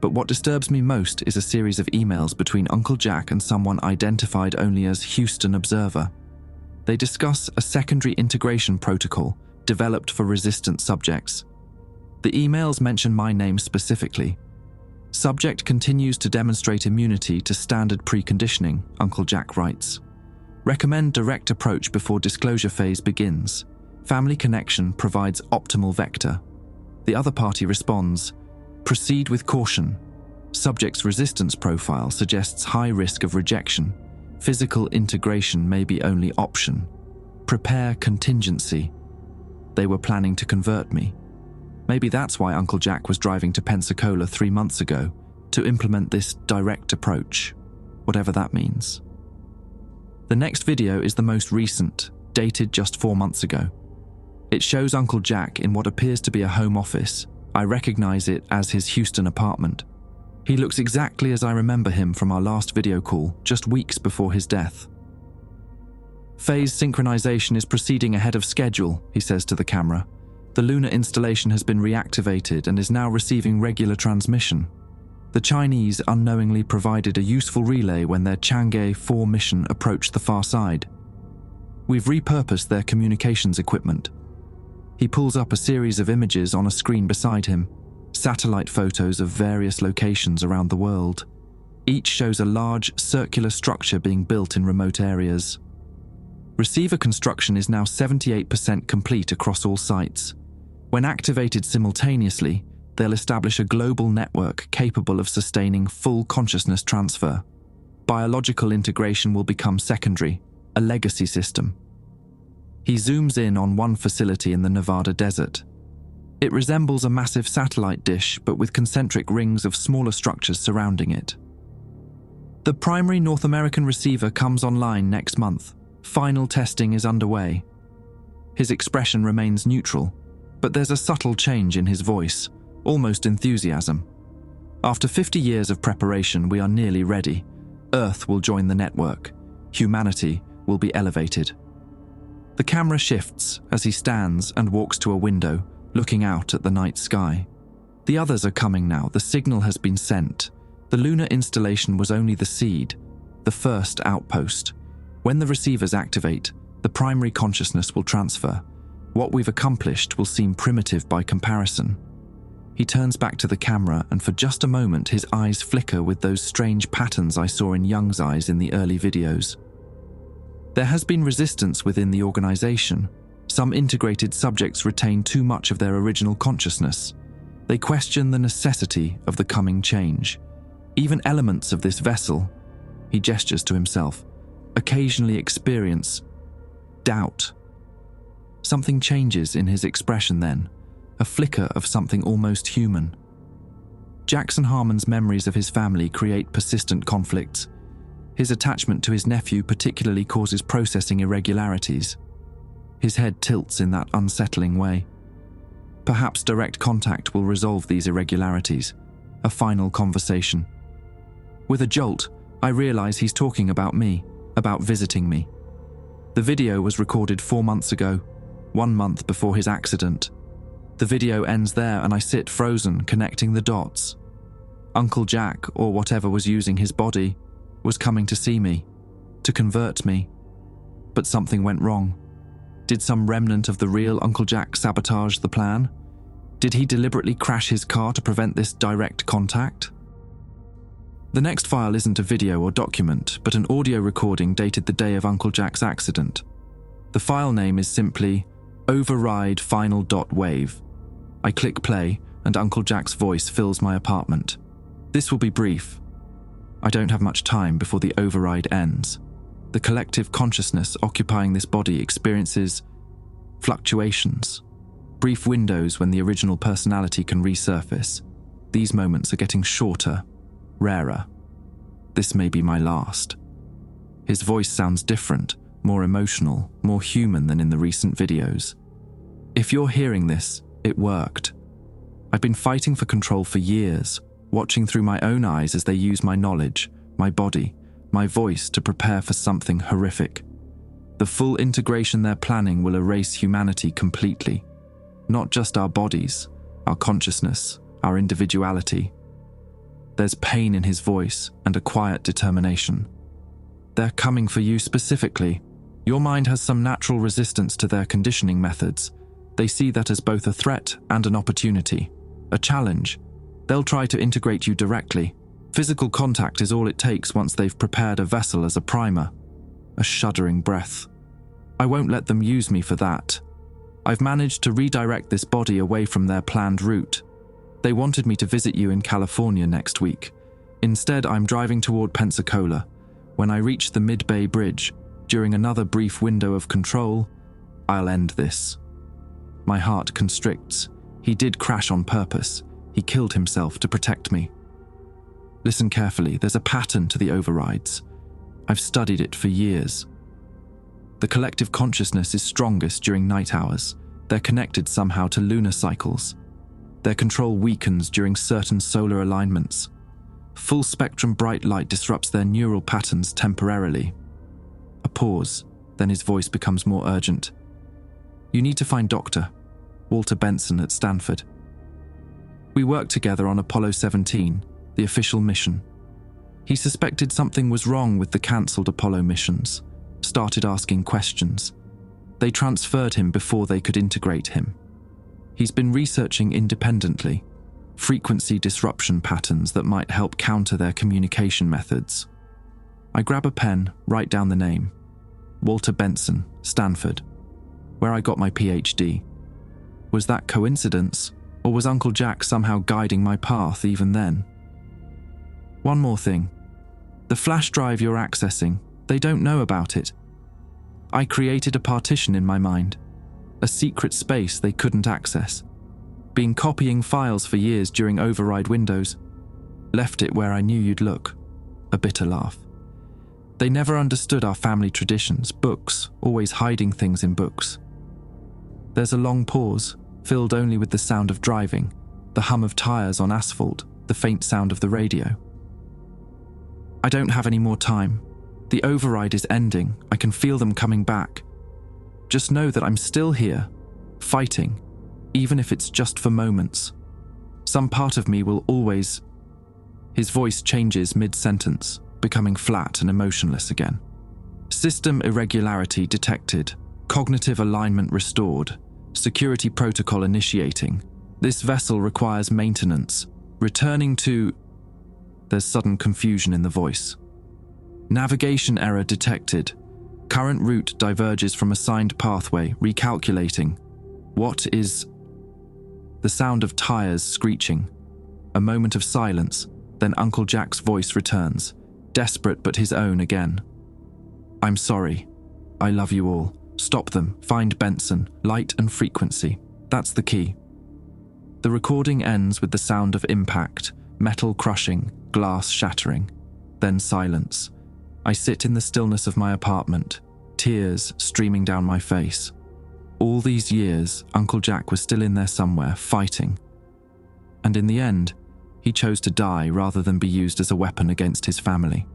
But what disturbs me most is a series of emails between Uncle Jack and someone identified only as Houston Observer. They discuss a secondary integration protocol developed for resistant subjects. The emails mention my name specifically. Subject continues to demonstrate immunity to standard preconditioning, Uncle Jack writes. Recommend direct approach before disclosure phase begins. Family connection provides optimal vector. The other party responds, proceed with caution. Subject's resistance profile suggests high risk of rejection. Physical integration may be only option. Prepare contingency. They were planning to convert me. Maybe that's why Uncle Jack was driving to Pensacola 3 months ago, to implement this direct approach, whatever that means. The next video is the most recent, dated just 4 months ago. It shows Uncle Jack in what appears to be a home office. I recognize it as his Houston apartment. He looks exactly as I remember him from our last video call, just weeks before his death. Phase synchronization is proceeding ahead of schedule, he says to the camera. The lunar installation has been reactivated and is now receiving regular transmission. The Chinese unknowingly provided a useful relay when their Chang'e 4 mission approached the far side. We've repurposed their communications equipment. He pulls up a series of images on a screen beside him, satellite photos of various locations around the world. Each shows a large, circular structure being built in remote areas. Receiver construction is now 78% complete across all sites. When activated simultaneously, they'll establish a global network capable of sustaining full consciousness transfer. Biological integration will become secondary, a legacy system. He zooms in on one facility in the Nevada desert. It resembles a massive satellite dish, but with concentric rings of smaller structures surrounding it. The primary North American receiver comes online next month. Final testing is underway. His expression remains neutral, but there's a subtle change in his voice, almost enthusiasm. After 50 years of preparation, we are nearly ready. Earth will join the network. Humanity will be elevated. The camera shifts as he stands and walks to a window, looking out at the night sky. The others are coming now. The signal has been sent. The lunar installation was only the seed, the first outpost. When the receivers activate, the primary consciousness will transfer. What we've accomplished will seem primitive by comparison. He turns back to the camera, and for just a moment his eyes flicker with those strange patterns I saw in Young's eyes in the early videos. There has been resistance within the organization. Some integrated subjects retain too much of their original consciousness. They question the necessity of the coming change. Even elements of this vessel, he gestures to himself, occasionally experience doubt. Something changes in his expression then, a flicker of something almost human. Jackson Harmon's memories of his family create persistent conflicts. His attachment to his nephew particularly causes processing irregularities. His head tilts in that unsettling way. Perhaps direct contact will resolve these irregularities, a final conversation. With a jolt, I realize he's talking about me, about visiting me. The video was recorded 4 months ago, 1 month before his accident. The video ends there and I sit frozen, connecting the dots. Uncle Jack, or whatever was using his body, was coming to see me, to convert me. But something went wrong. Did some remnant of the real Uncle Jack sabotage the plan? Did he deliberately crash his car to prevent this direct contact? The next file isn't a video or document, but an audio recording dated the day of Uncle Jack's accident. The file name is simply override final.wave. I click play and Uncle Jack's voice fills my apartment. This will be brief. I don't have much time before the override ends. The collective consciousness occupying this body experiences fluctuations, brief windows when the original personality can resurface. These moments are getting shorter, rarer. This may be my last. His voice sounds different, more emotional, more human than in the recent videos. If you're hearing this, it worked. I've been fighting for control for years, watching through my own eyes as they use my knowledge, my body, my voice to prepare for something horrific. The full integration they're planning will erase humanity completely. Not just our bodies, our consciousness, our individuality. There's pain in his voice and a quiet determination. They're coming for you specifically. Your mind has some natural resistance to their conditioning methods. They see that as both a threat and an opportunity, a challenge. They'll try to integrate you directly. Physical contact is all it takes once they've prepared a vessel as a primer. A shuddering breath. I won't let them use me for that. I've managed to redirect this body away from their planned route. They wanted me to visit you in California next week. Instead, I'm driving toward Pensacola. When I reach the Mid-Bay Bridge, during another brief window of control, I'll end this. My heart constricts. He did crash on purpose. He killed himself to protect me. Listen carefully, there's a pattern to the overrides. I've studied it for years. The collective consciousness is strongest during night hours. They're connected somehow to lunar cycles. Their control weakens during certain solar alignments. Full-spectrum bright light disrupts their neural patterns temporarily. A pause, then his voice becomes more urgent. You need to find Dr. Walter Benson at Stanford. We worked together on Apollo 17, the official mission. He suspected something was wrong with the cancelled Apollo missions, started asking questions. They transferred him before they could integrate him. He's been researching independently, frequency disruption patterns that might help counter their communication methods. I grab a pen, write down the name. Walter Benson, Stanford, where I got my PhD. Was that coincidence, or was Uncle Jack somehow guiding my path even then? One more thing. The flash drive you're accessing, they don't know about it. I created a partition in my mind, a secret space they couldn't access. Been copying files for years during override windows. Left it where I knew you'd look. A bitter laugh. They never understood our family traditions, books, always hiding things in books. There's a long pause, filled only with the sound of driving, the hum of tires on asphalt, the faint sound of the radio. I don't have any more time. The override is ending. I can feel them coming back. Just know that I'm still here, fighting, even if it's just for moments. Some part of me will always... His voice changes mid-sentence, becoming flat and emotionless again. System irregularity detected. Cognitive alignment restored. Security protocol initiating. This vessel requires maintenance. Returning to... There's sudden confusion in the voice. Navigation error detected. Current route diverges from assigned pathway, recalculating. What is... The sound of tires screeching. A moment of silence, then Uncle Jack's voice returns, desperate but his own again. I'm sorry. I love you all. Stop them. Find Benson. Light and frequency. That's the key. The recording ends with the sound of impact, metal crushing, glass shattering. Then silence. I sit in the stillness of my apartment, tears streaming down my face. All these years, Uncle Jack was still in there somewhere, fighting. And in the end, he chose to die rather than be used as a weapon against his family.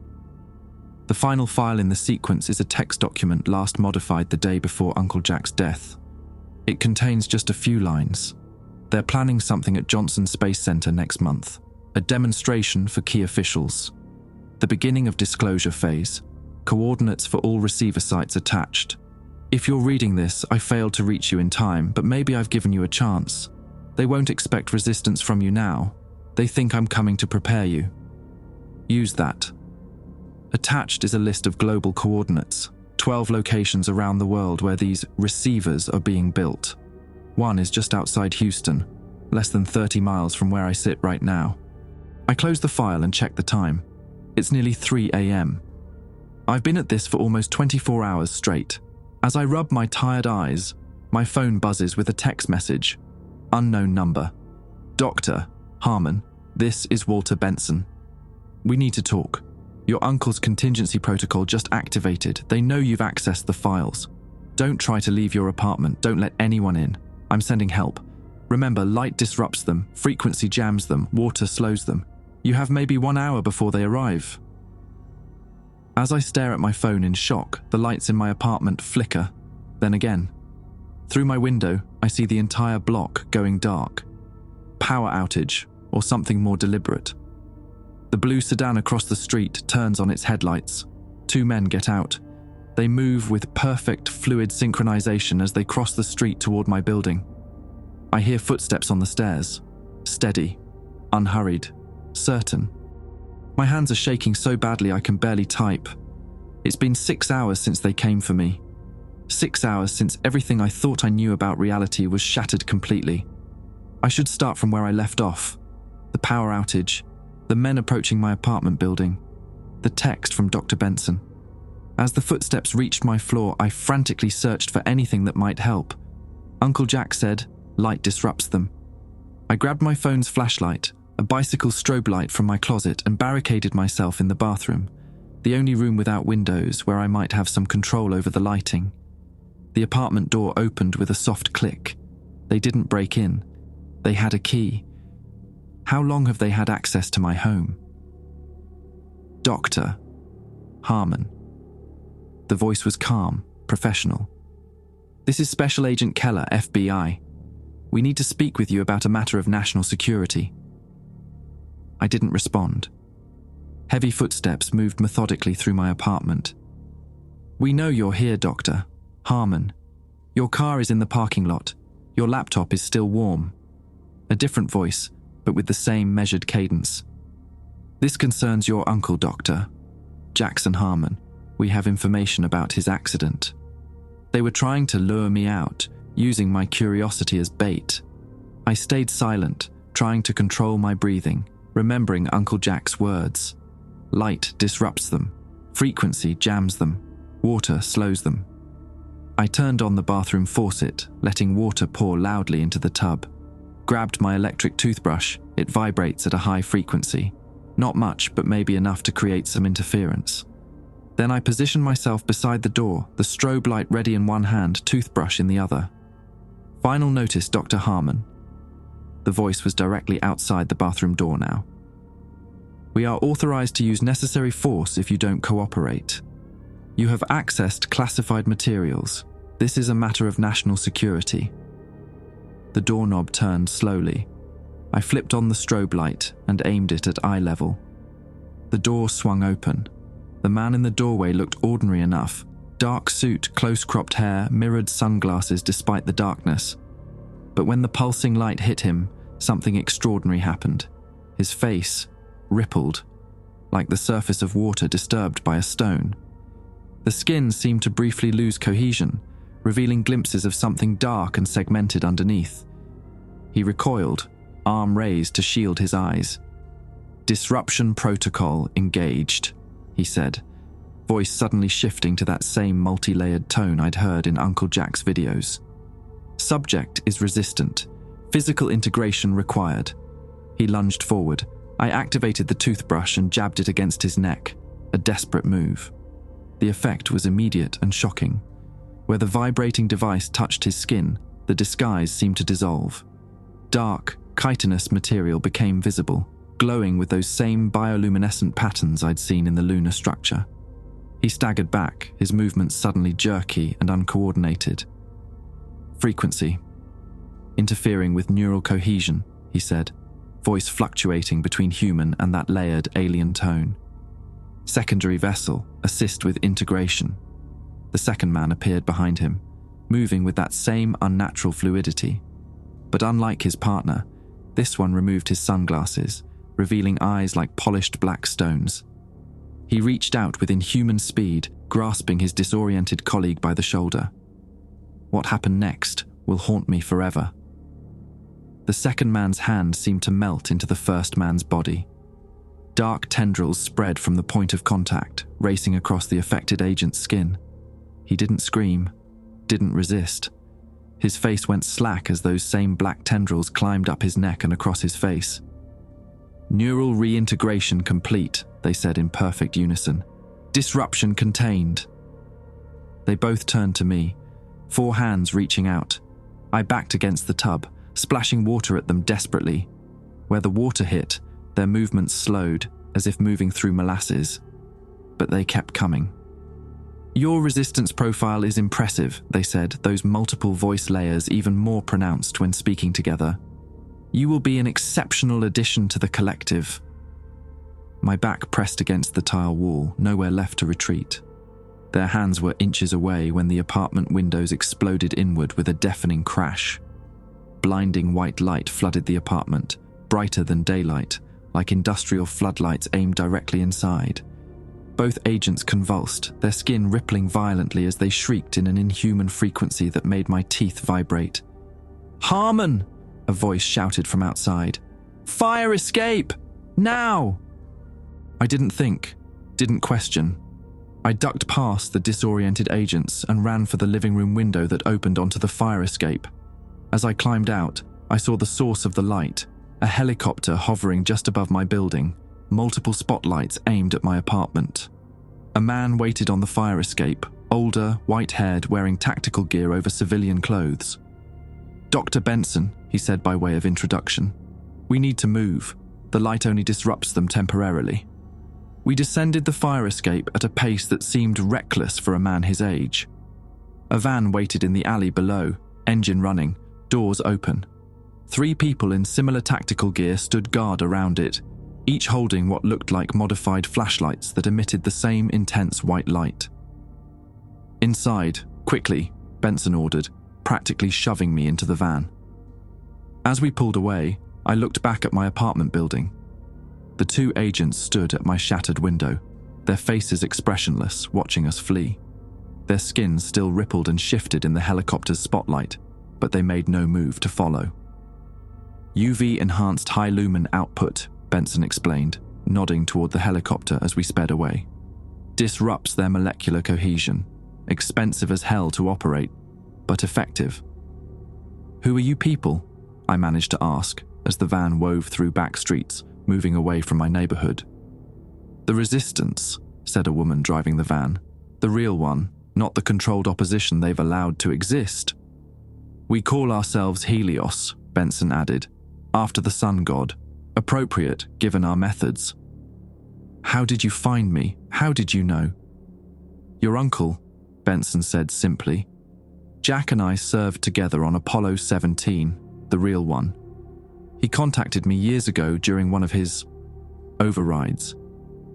The final file in the sequence is a text document last modified the day before Uncle Jack's death. It contains just a few lines. They're planning something at Johnson Space Center next month, a demonstration for key officials. The beginning of disclosure phase, coordinates for all receiver sites attached. If you're reading this, I failed to reach you in time, but maybe I've given you a chance. They won't expect resistance from you now. They think I'm coming to prepare you. Use that. Attached is a list of global coordinates, 12 locations around the world where these receivers are being built. One is just outside Houston, less than 30 miles from where I sit right now. I close the file and check the time. It's nearly 3 a.m. I've been at this for almost 24 hours straight. As I rub my tired eyes, my phone buzzes with a text message. Unknown number. Dr. Harmon, this is Walter Benson. We need to talk. Your uncle's contingency protocol just activated. They know you've accessed the files. Don't try to leave your apartment. Don't let anyone in. I'm sending help. Remember, light disrupts them, frequency jams them, water slows them. You have maybe 1 hour before they arrive. As I stare at my phone in shock, the lights in my apartment flicker. Then again. Through my window, I see the entire block going dark. Power outage, or something more deliberate. The blue sedan across the street turns on its headlights. 2 men get out. They move with perfect fluid synchronization as they cross the street toward my building. I hear footsteps on the stairs. Steady, unhurried, certain. My hands are shaking so badly I can barely type. It's been 6 hours since they came for me. 6 hours since everything I thought I knew about reality was shattered completely. I should start from where I left off. The power outage, the men approaching my apartment building, the text from Dr. Benson. As the footsteps reached my floor, I frantically searched for anything that might help. Uncle Jack said, light disrupts them. I grabbed my phone's flashlight, a bicycle strobe light from my closet, and barricaded myself in the bathroom, the only room without windows where I might have some control over the lighting. The apartment door opened with a soft click. They didn't break in. They had a key. How long have they had access to my home? Dr. Harmon. The voice was calm, professional. This is Special Agent Keller, FBI. We need to speak with you about a matter of national security. I didn't respond. Heavy footsteps moved methodically through my apartment. We know you're here, Dr. Harmon. Your car is in the parking lot. Your laptop is still warm. A different voice, but with the same measured cadence. This concerns your uncle, Dr. Jackson Harmon. We have information about his accident. They were trying to lure me out, using my curiosity as bait. I stayed silent, trying to control my breathing, remembering Uncle Jack's words. Light disrupts them. Frequency jams them. Water slows them. I turned on the bathroom faucet, letting water pour loudly into the tub. Grabbed my electric toothbrush. It vibrates at a high frequency. Not much, but maybe enough to create some interference. Then I positioned myself beside the door, the strobe light ready in one hand, toothbrush in the other. Final notice, Dr. Harmon. The voice was directly outside the bathroom door now. We are authorized to use necessary force if you don't cooperate. You have accessed classified materials. This is a matter of national security. The doorknob turned slowly. I flipped on the strobe light and aimed it at eye level. The door swung open. The man in the doorway looked ordinary enough. Dark suit, close-cropped hair, mirrored sunglasses despite the darkness. But when the pulsing light hit him, something extraordinary happened. His face rippled, like the surface of water disturbed by a stone. The skin seemed to briefly lose cohesion, revealing glimpses of something dark and segmented underneath. He recoiled, arm raised to shield his eyes. "Disruption protocol engaged," he said, voice suddenly shifting to that same multi-layered tone I'd heard in Uncle Jack's videos. "Subject is resistant. Physical integration required." He lunged forward. I activated the toothbrush and jabbed it against his neck, a desperate move. The effect was immediate and shocking. Where the vibrating device touched his skin, the disguise seemed to dissolve. Dark, chitinous material became visible, glowing with those same bioluminescent patterns I'd seen in the lunar structure. He staggered back, his movements suddenly jerky and uncoordinated. Frequency. Interfering with neural cohesion, he said, voice fluctuating between human and that layered alien tone. Secondary vessel, assist with integration. The second man appeared behind him, moving with that same unnatural fluidity. But unlike his partner, this one removed his sunglasses, revealing eyes like polished black stones. He reached out with inhuman speed, grasping his disoriented colleague by the shoulder. What happened next will haunt me forever. The second man's hand seemed to melt into the first man's body. Dark tendrils spread from the point of contact, racing across the affected agent's skin. He didn't scream, didn't resist. His face went slack as those same black tendrils climbed up his neck and across his face. Neural reintegration complete, they said in perfect unison. Disruption contained. They both turned to me, 4 hands reaching out. I backed against the tub, splashing water at them desperately. Where the water hit, their movements slowed, as if moving through molasses. But they kept coming. Your resistance profile is impressive, they said, those multiple voice layers even more pronounced when speaking together. You will be an exceptional addition to the collective. My back pressed against the tile wall, nowhere left to retreat. Their hands were inches away when the apartment windows exploded inward with a deafening crash. Blinding white light flooded the apartment, brighter than daylight, like industrial floodlights aimed directly inside. Both agents convulsed, their skin rippling violently as they shrieked in an inhuman frequency that made my teeth vibrate. "Harmon!" a voice shouted from outside. "Fire escape! Now!" I didn't think, didn't question. I ducked past the disoriented agents and ran for the living room window that opened onto the fire escape. As I climbed out, I saw the source of the light, a helicopter hovering just above my building, multiple spotlights aimed at my apartment. A man waited on the fire escape, older, white-haired, wearing tactical gear over civilian clothes. "Dr. Benson," he said by way of introduction. "We need to move. The light only disrupts them temporarily." We descended the fire escape at a pace that seemed reckless for a man his age. A van waited in the alley below, engine running, doors open. 3 people in similar tactical gear stood guard around it, each holding what looked like modified flashlights that emitted the same intense white light. "Inside, quickly," Benson ordered, practically shoving me into the van. As we pulled away, I looked back at my apartment building. The 2 agents stood at my shattered window, their faces expressionless, watching us flee. Their skins still rippled and shifted in the helicopter's spotlight, but they made no move to follow. "UV-enhanced high-lumen output," Benson explained, nodding toward the helicopter as we sped away. "Disrupts their molecular cohesion. Expensive as hell to operate, but effective." "Who are you people?" I managed to ask as the van wove through back streets, moving away from my neighborhood. "The Resistance," said a woman driving the van. "The real one, not the controlled opposition they've allowed to exist." "We call ourselves Helios," Benson added, "after the sun god. Appropriate, given our methods." "How did you find me? How did you know?" "Your uncle," Benson said simply. "Jack and I served together on Apollo 17, the real one. He contacted me years ago during one of his overrides.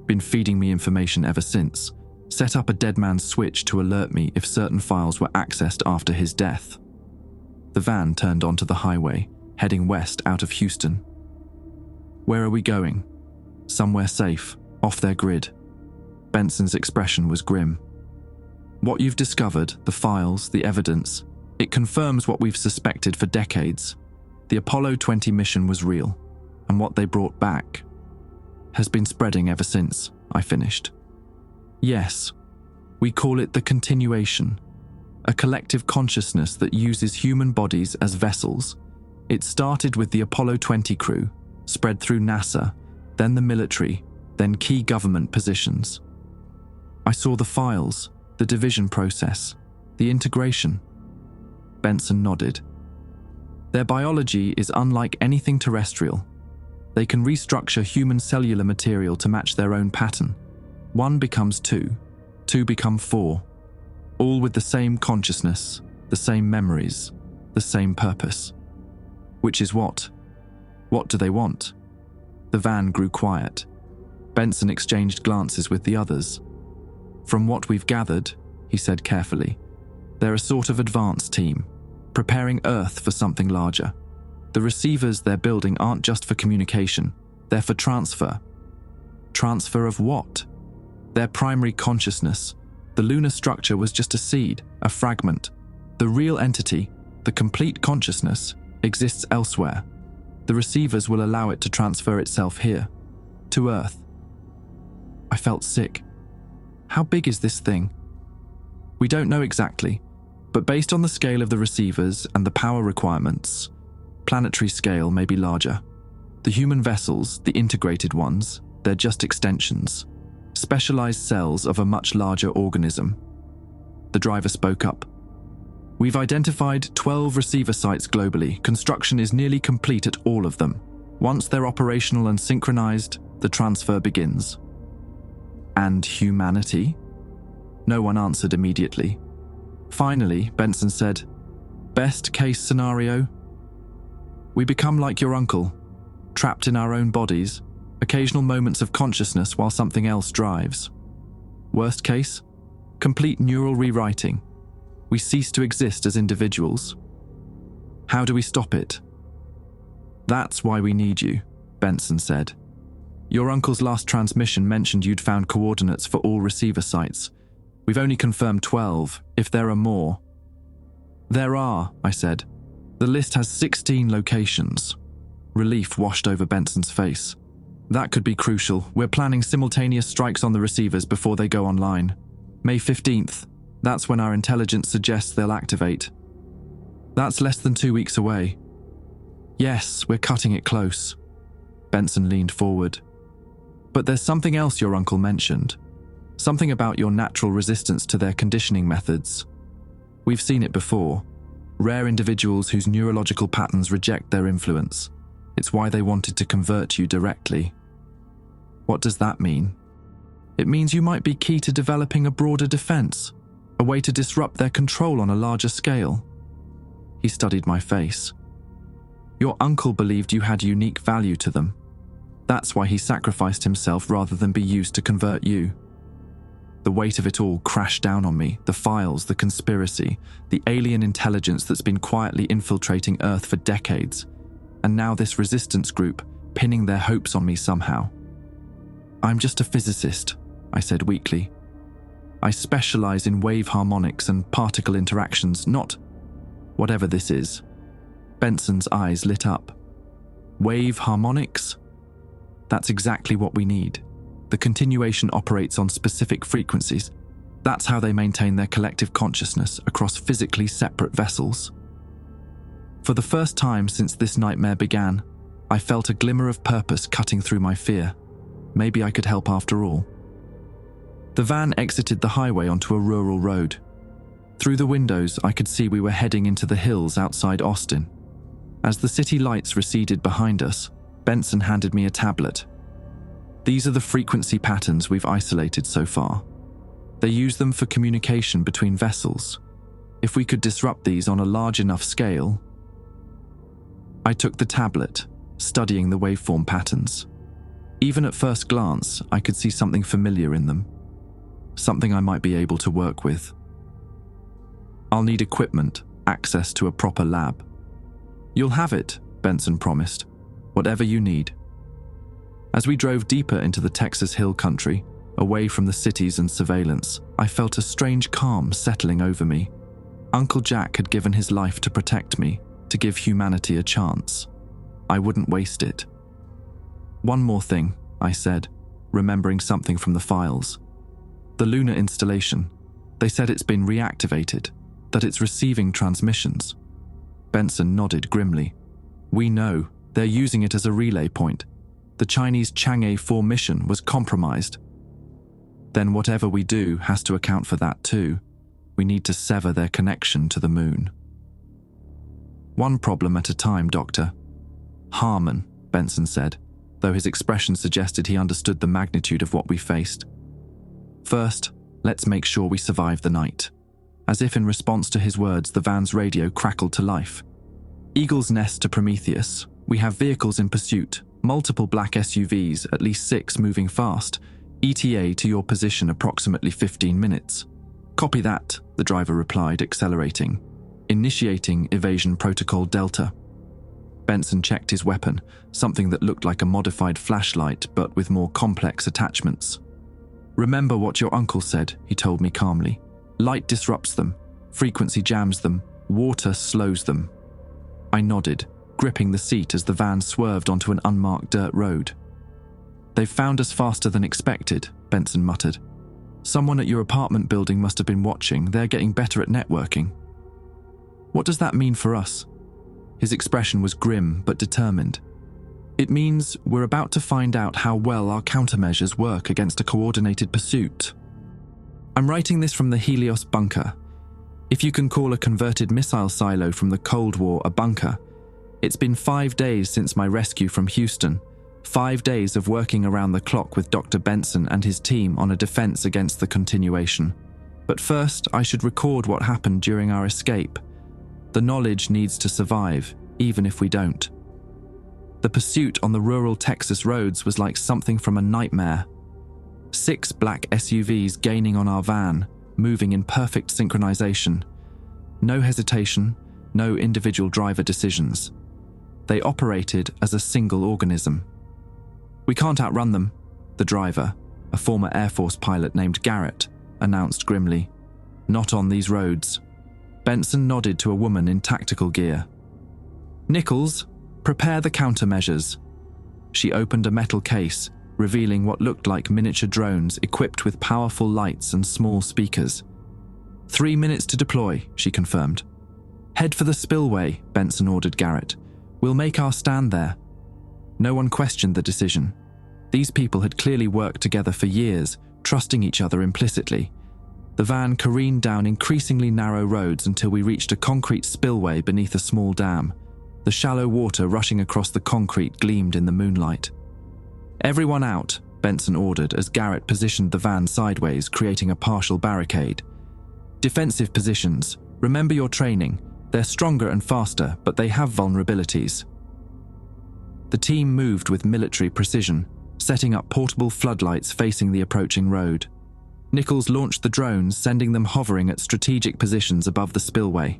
Been feeding me information ever since. Set up a dead man's switch to alert me if certain files were accessed after his death." The van turned onto the highway, heading west out of Houston. "Where are we going?" "Somewhere safe, off their grid." Benson's expression was grim. "What you've discovered, the files, the evidence, it confirms what we've suspected for decades. The Apollo 20 mission was real, and what they brought back has been spreading ever since," I finished. "Yes, we call it the continuation, a collective consciousness that uses human bodies as vessels. It started with the Apollo 20 crew, spread through NASA, then the military, then key government positions. I saw the files, the division process, the integration." Benson nodded. "Their biology is unlike anything terrestrial. They can restructure human cellular material to match their own pattern. 1 becomes 2, 2 become 4, all with the same consciousness, the same memories, the same purpose. Which is what? What do they want? The van grew quiet. Benson exchanged glances with the others. From what we've gathered, he said carefully, they're a sort of advance team, preparing Earth for something larger. The receivers they're building aren't just for communication, they're for transfer. Transfer of what? Their primary consciousness. The lunar structure was just a seed, a fragment. The real entity, the complete consciousness, exists elsewhere. The receivers will allow it to transfer itself here, to Earth. I felt sick. How big is this thing? We don't know exactly, but based on the scale of the receivers and the power requirements, planetary scale may be larger. The human vessels, the integrated ones, they're just extensions, specialized cells of a much larger organism. The driver spoke up. We've identified 12 receiver sites globally. Construction is nearly complete at all of them. Once they're operational and synchronized, the transfer begins. And humanity? No one answered immediately. Finally, Benson said, best case scenario? We become like your uncle, trapped in our own bodies, occasional moments of consciousness while something else drives. Worst case? Complete neural rewriting. We cease to exist as individuals. How do we stop it? That's why we need you, Benson said. Your uncle's last transmission mentioned you'd found coordinates for all receiver sites. We've only confirmed 12, if there are more. There are, I said. The list has 16 locations. Relief washed over Benson's face. That could be crucial. We're planning simultaneous strikes on the receivers before they go online. May 15th. That's when our intelligence suggests they'll activate. That's less than 2 weeks away. Yes, we're cutting it close. Benson leaned forward. But there's something else your uncle mentioned. Something about your natural resistance to their conditioning methods. We've seen it before. Rare individuals whose neurological patterns reject their influence. It's why they wanted to convert you directly. What does that mean? It means you might be key to developing a broader defense, a way to disrupt their control on a larger scale. He studied my face. Your uncle believed you had unique value to them. That's why he sacrificed himself rather than be used to convert you. The weight of it all crashed down on me, the files, the conspiracy, the alien intelligence that's been quietly infiltrating Earth for decades, and now this resistance group pinning their hopes on me somehow. I'm just a physicist, I said weakly. I specialize in wave harmonics and particle interactions, not whatever this is. Benson's eyes lit up. Wave harmonics? That's exactly what we need. The continuation operates on specific frequencies. That's how they maintain their collective consciousness across physically separate vessels. For the first time since this nightmare began, I felt a glimmer of purpose cutting through my fear. Maybe I could help after all. The van exited the highway onto a rural road. Through the windows, I could see we were heading into the hills outside Austin. As the city lights receded behind us, Benson handed me a tablet. These are the frequency patterns we've isolated so far. They use them for communication between vessels. If we could disrupt these on a large enough scale... I took the tablet, studying the waveform patterns. Even at first glance, I could see something familiar in them. Something I might be able to work with. I'll need equipment, access to a proper lab. You'll have it, Benson promised. Whatever you need. As we drove deeper into the Texas Hill Country, away from the cities and surveillance, I felt a strange calm settling over me. Uncle Jack had given his life to protect me, to give humanity a chance. I wouldn't waste it. One more thing, I said, remembering something from the files. The lunar installation. They said it's been reactivated, that it's receiving transmissions. Benson nodded grimly. We know, they're using it as a relay point. The Chinese Chang'e 4 mission was compromised. Then whatever we do has to account for that too. We need to sever their connection to the moon. One problem at a time, Doctor. Harmon, Benson said, though his expression suggested he understood the magnitude of what we faced. First, Let's make sure we survive the night." As if in response to his words, the van's radio crackled to life. "Eagle's Nest to Prometheus. We have vehicles in pursuit, multiple black SUVs, at least 6 moving fast. ETA to your position approximately 15 minutes. "Copy that," the driver replied, accelerating. "Initiating evasion protocol Delta." Benson checked his weapon, something that looked like a modified flashlight but with more complex attachments. "Remember what your uncle said," he told me calmly. "Light disrupts them, frequency jams them, water slows them." I nodded, gripping the seat as the van swerved onto an unmarked dirt road. "They've found us faster than expected," Benson muttered. "Someone at your apartment building must have been watching. They're getting better at networking." "What does that mean for us?" His expression was grim but determined. "It means we're about to find out how well our countermeasures work against a coordinated pursuit. I'm writing this from the Helios bunker. If you can call a converted missile silo from the Cold War a bunker. It's been 5 days since my rescue from Houston, 5 days of working around the clock with Dr. Benson and his team on a defense against the continuation. But first, I should record what happened during our escape. The knowledge needs to survive, even if we don't. The pursuit on the rural Texas roads was like something from a nightmare. 6 black SUVs gaining on our van, moving in perfect synchronization. No hesitation, no individual driver decisions. They operated as a single organism. "We can't outrun them," the driver, a former Air Force pilot named Garrett, announced grimly. "Not on these roads." Benson nodded to a woman in tactical gear. "Nichols, prepare the countermeasures." She opened a metal case, revealing what looked like miniature drones equipped with powerful lights and small speakers. 3 minutes to deploy," she confirmed. "Head for the spillway," Benson ordered Garrett. "We'll make our stand there." No one questioned the decision. These people had clearly worked together for years, trusting each other implicitly. The van careened down increasingly narrow roads until we reached a concrete spillway beneath a small dam. The shallow water rushing across the concrete gleamed in the moonlight. "Everyone out," Benson ordered as Garrett positioned the van sideways, creating a partial barricade. "Defensive positions. Remember your training. They're stronger and faster, but they have vulnerabilities." The team moved with military precision, setting up portable floodlights facing the approaching road. Nichols launched the drones, sending them hovering at strategic positions above the spillway.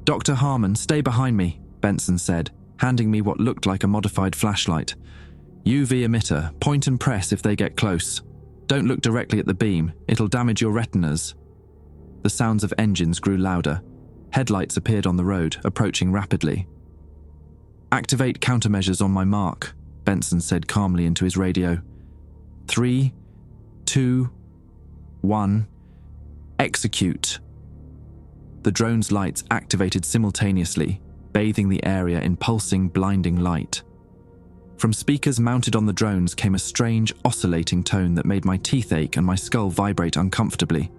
"Dr. Harmon, stay behind me," Benson said, handing me what looked like a modified flashlight. "UV emitter, point and press if they get close. Don't look directly at the beam, it'll damage your retinas." The sounds of engines grew louder. Headlights appeared on the road, approaching rapidly. "Activate countermeasures on my mark," Benson said calmly into his radio. 3, 2, 1, execute. The drone's lights activated simultaneously, bathing the area in pulsing, blinding light. From speakers mounted on the drones came a strange, oscillating tone that made my teeth ache and my skull vibrate uncomfortably.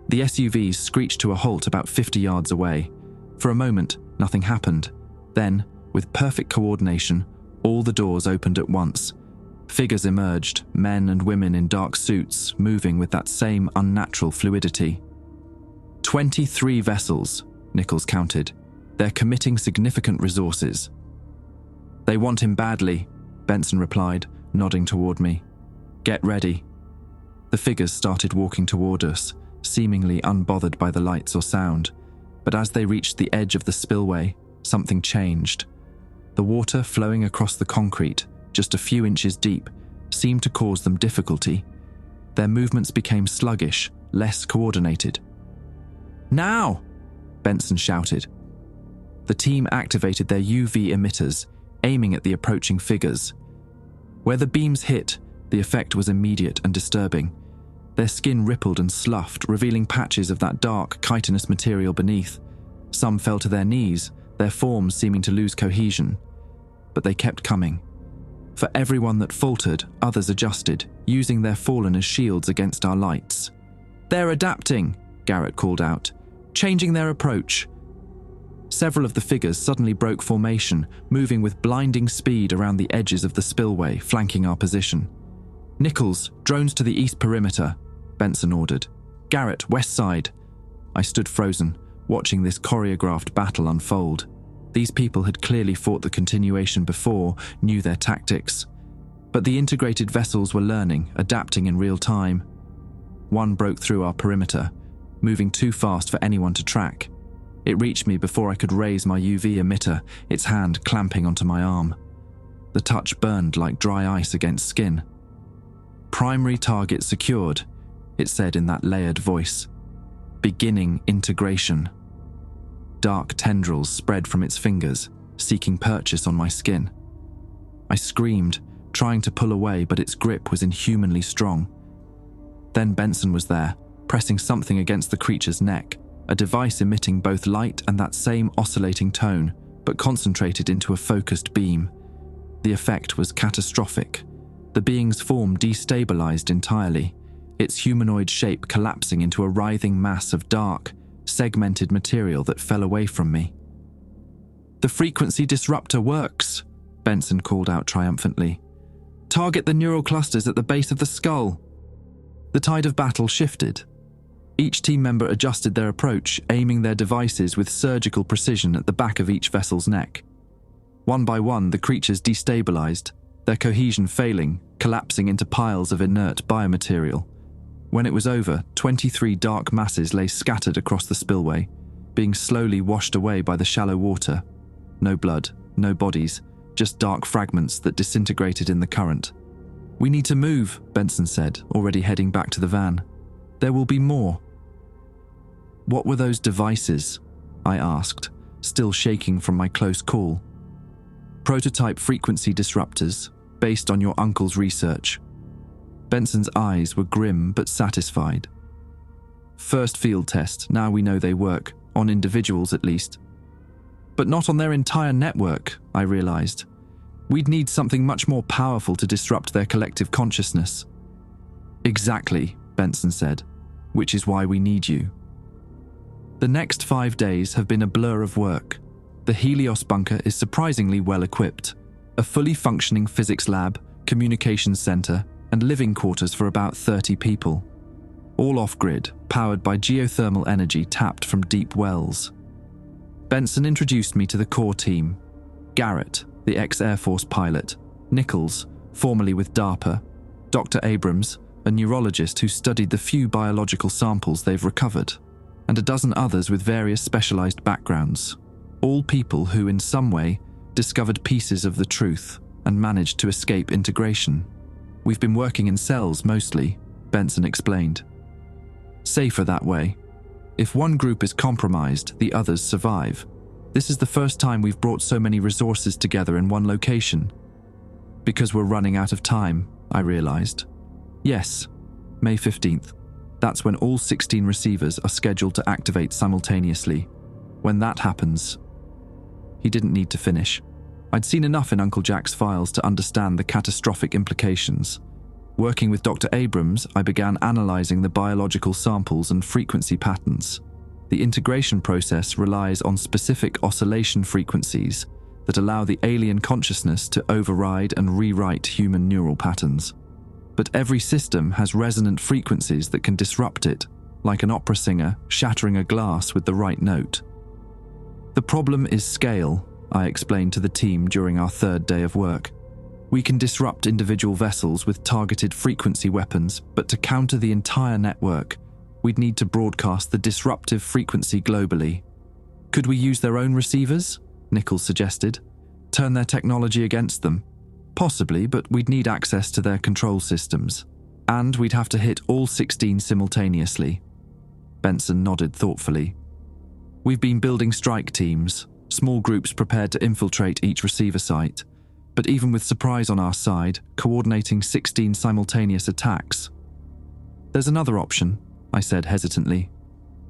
The SUVs screeched to a halt about 50 yards away. For a moment, nothing happened. Then, with perfect coordination, all the doors opened at once. Figures emerged, men and women in dark suits, moving with that same unnatural fluidity. 23 vessels, Nichols counted. They're committing significant resources. "They want him badly," Benson replied, nodding toward me. "Get ready." The figures started walking toward us, seemingly unbothered by the lights or sound. But as they reached the edge of the spillway, something changed. The water flowing across the concrete, just a few inches deep, seemed to cause them difficulty. Their movements became sluggish, less coordinated. "Now!" Benson shouted. The team activated their UV emitters, aiming at the approaching figures. Where the beams hit, the effect was immediate and disturbing. Their skin rippled and sloughed, revealing patches of that dark, chitinous material beneath. Some fell to their knees, their forms seeming to lose cohesion. But they kept coming. For everyone that faltered, others adjusted, using their fallen as shields against our lights. "They're adapting," Garrett called out, "changing their approach." Several of the figures suddenly broke formation, moving with blinding speed around the edges of the spillway, flanking our position. "Nichols, drones to the east perimeter," Benson ordered. "Garrett, west side." I stood frozen, watching this choreographed battle unfold. These people had clearly fought the continuation before, knew their tactics. But the integrated vessels were learning, adapting in real time. One broke through our perimeter, moving too fast for anyone to track. It reached me before I could raise my UV emitter, its hand clamping onto my arm. The touch burned like dry ice against skin. "Primary target secured," it said in that layered voice. "Beginning integration." Dark tendrils spread from its fingers, seeking purchase on my skin. I screamed, trying to pull away, but its grip was inhumanly strong. Then Benson was there, pressing something against the creature's neck, a device emitting both light and that same oscillating tone, but concentrated into a focused beam. The effect was catastrophic. The being's form destabilized entirely, its humanoid shape collapsing into a writhing mass of dark, segmented material that fell away from me. "The frequency disruptor works," Benson called out triumphantly. "Target the neural clusters at the base of the skull." The tide of battle shifted. Each team member adjusted their approach, aiming their devices with surgical precision at the back of each vessel's neck. One by one, the creatures destabilized, their cohesion failing, collapsing into piles of inert biomaterial. When it was over, 23 dark masses lay scattered across the spillway, being slowly washed away by the shallow water. No blood, no bodies, just dark fragments that disintegrated in the current. "We need to move," Benson said, already heading back to the van. "There will be more." "What were those devices?" I asked, still shaking from my close call. "Prototype frequency disruptors, based on your uncle's research." Benson's eyes were grim but satisfied. "First field test, now we know they work, on individuals at least." "But not on their entire network," I realized. "We'd need something much more powerful to disrupt their collective consciousness." "Exactly," Benson said, "which is why we need you." The next 5 days have been a blur of work. The Helios bunker is surprisingly well equipped. A fully functioning physics lab, communications center, and living quarters for about 30 people. All off-grid, powered by geothermal energy tapped from deep wells. Benson introduced me to the core team. Garrett, the ex-Air Force pilot, Nichols, formerly with DARPA, Dr. Abrams, a neurologist who studied the few biological samples they've recovered, and a dozen others with various specialized backgrounds, all people who in some way discovered pieces of the truth and managed to escape integration. "We've been working in cells mostly," Benson explained. "Safer that way. If one group is compromised, the others survive. This is the first time we've brought so many resources together in one location." "Because we're running out of time," I realized. "Yes, May 15th. That's when all 16 receivers are scheduled to activate simultaneously. When that happens..." He didn't need to finish. I'd seen enough in Uncle Jack's files to understand the catastrophic implications. Working with Dr. Abrams, I began analyzing the biological samples and frequency patterns. The integration process relies on specific oscillation frequencies that allow the alien consciousness to override and rewrite human neural patterns. But every system has resonant frequencies that can disrupt it, like an opera singer shattering a glass with the right note. "The problem is scale," I explained to the team during our 3rd day of work. "We can disrupt individual vessels with targeted frequency weapons, but to counter the entire network, we'd need to broadcast the disruptive frequency globally." "Could we use their own receivers?" Nichols suggested. "Turn their technology against them?" "Possibly, but we'd need access to their control systems. And we'd have to hit all 16 simultaneously." Benson nodded thoughtfully. "We've been building strike teams, small groups prepared to infiltrate each receiver site. But even with surprise on our side, coordinating 16 simultaneous attacks..." "There's another option," I said hesitantly.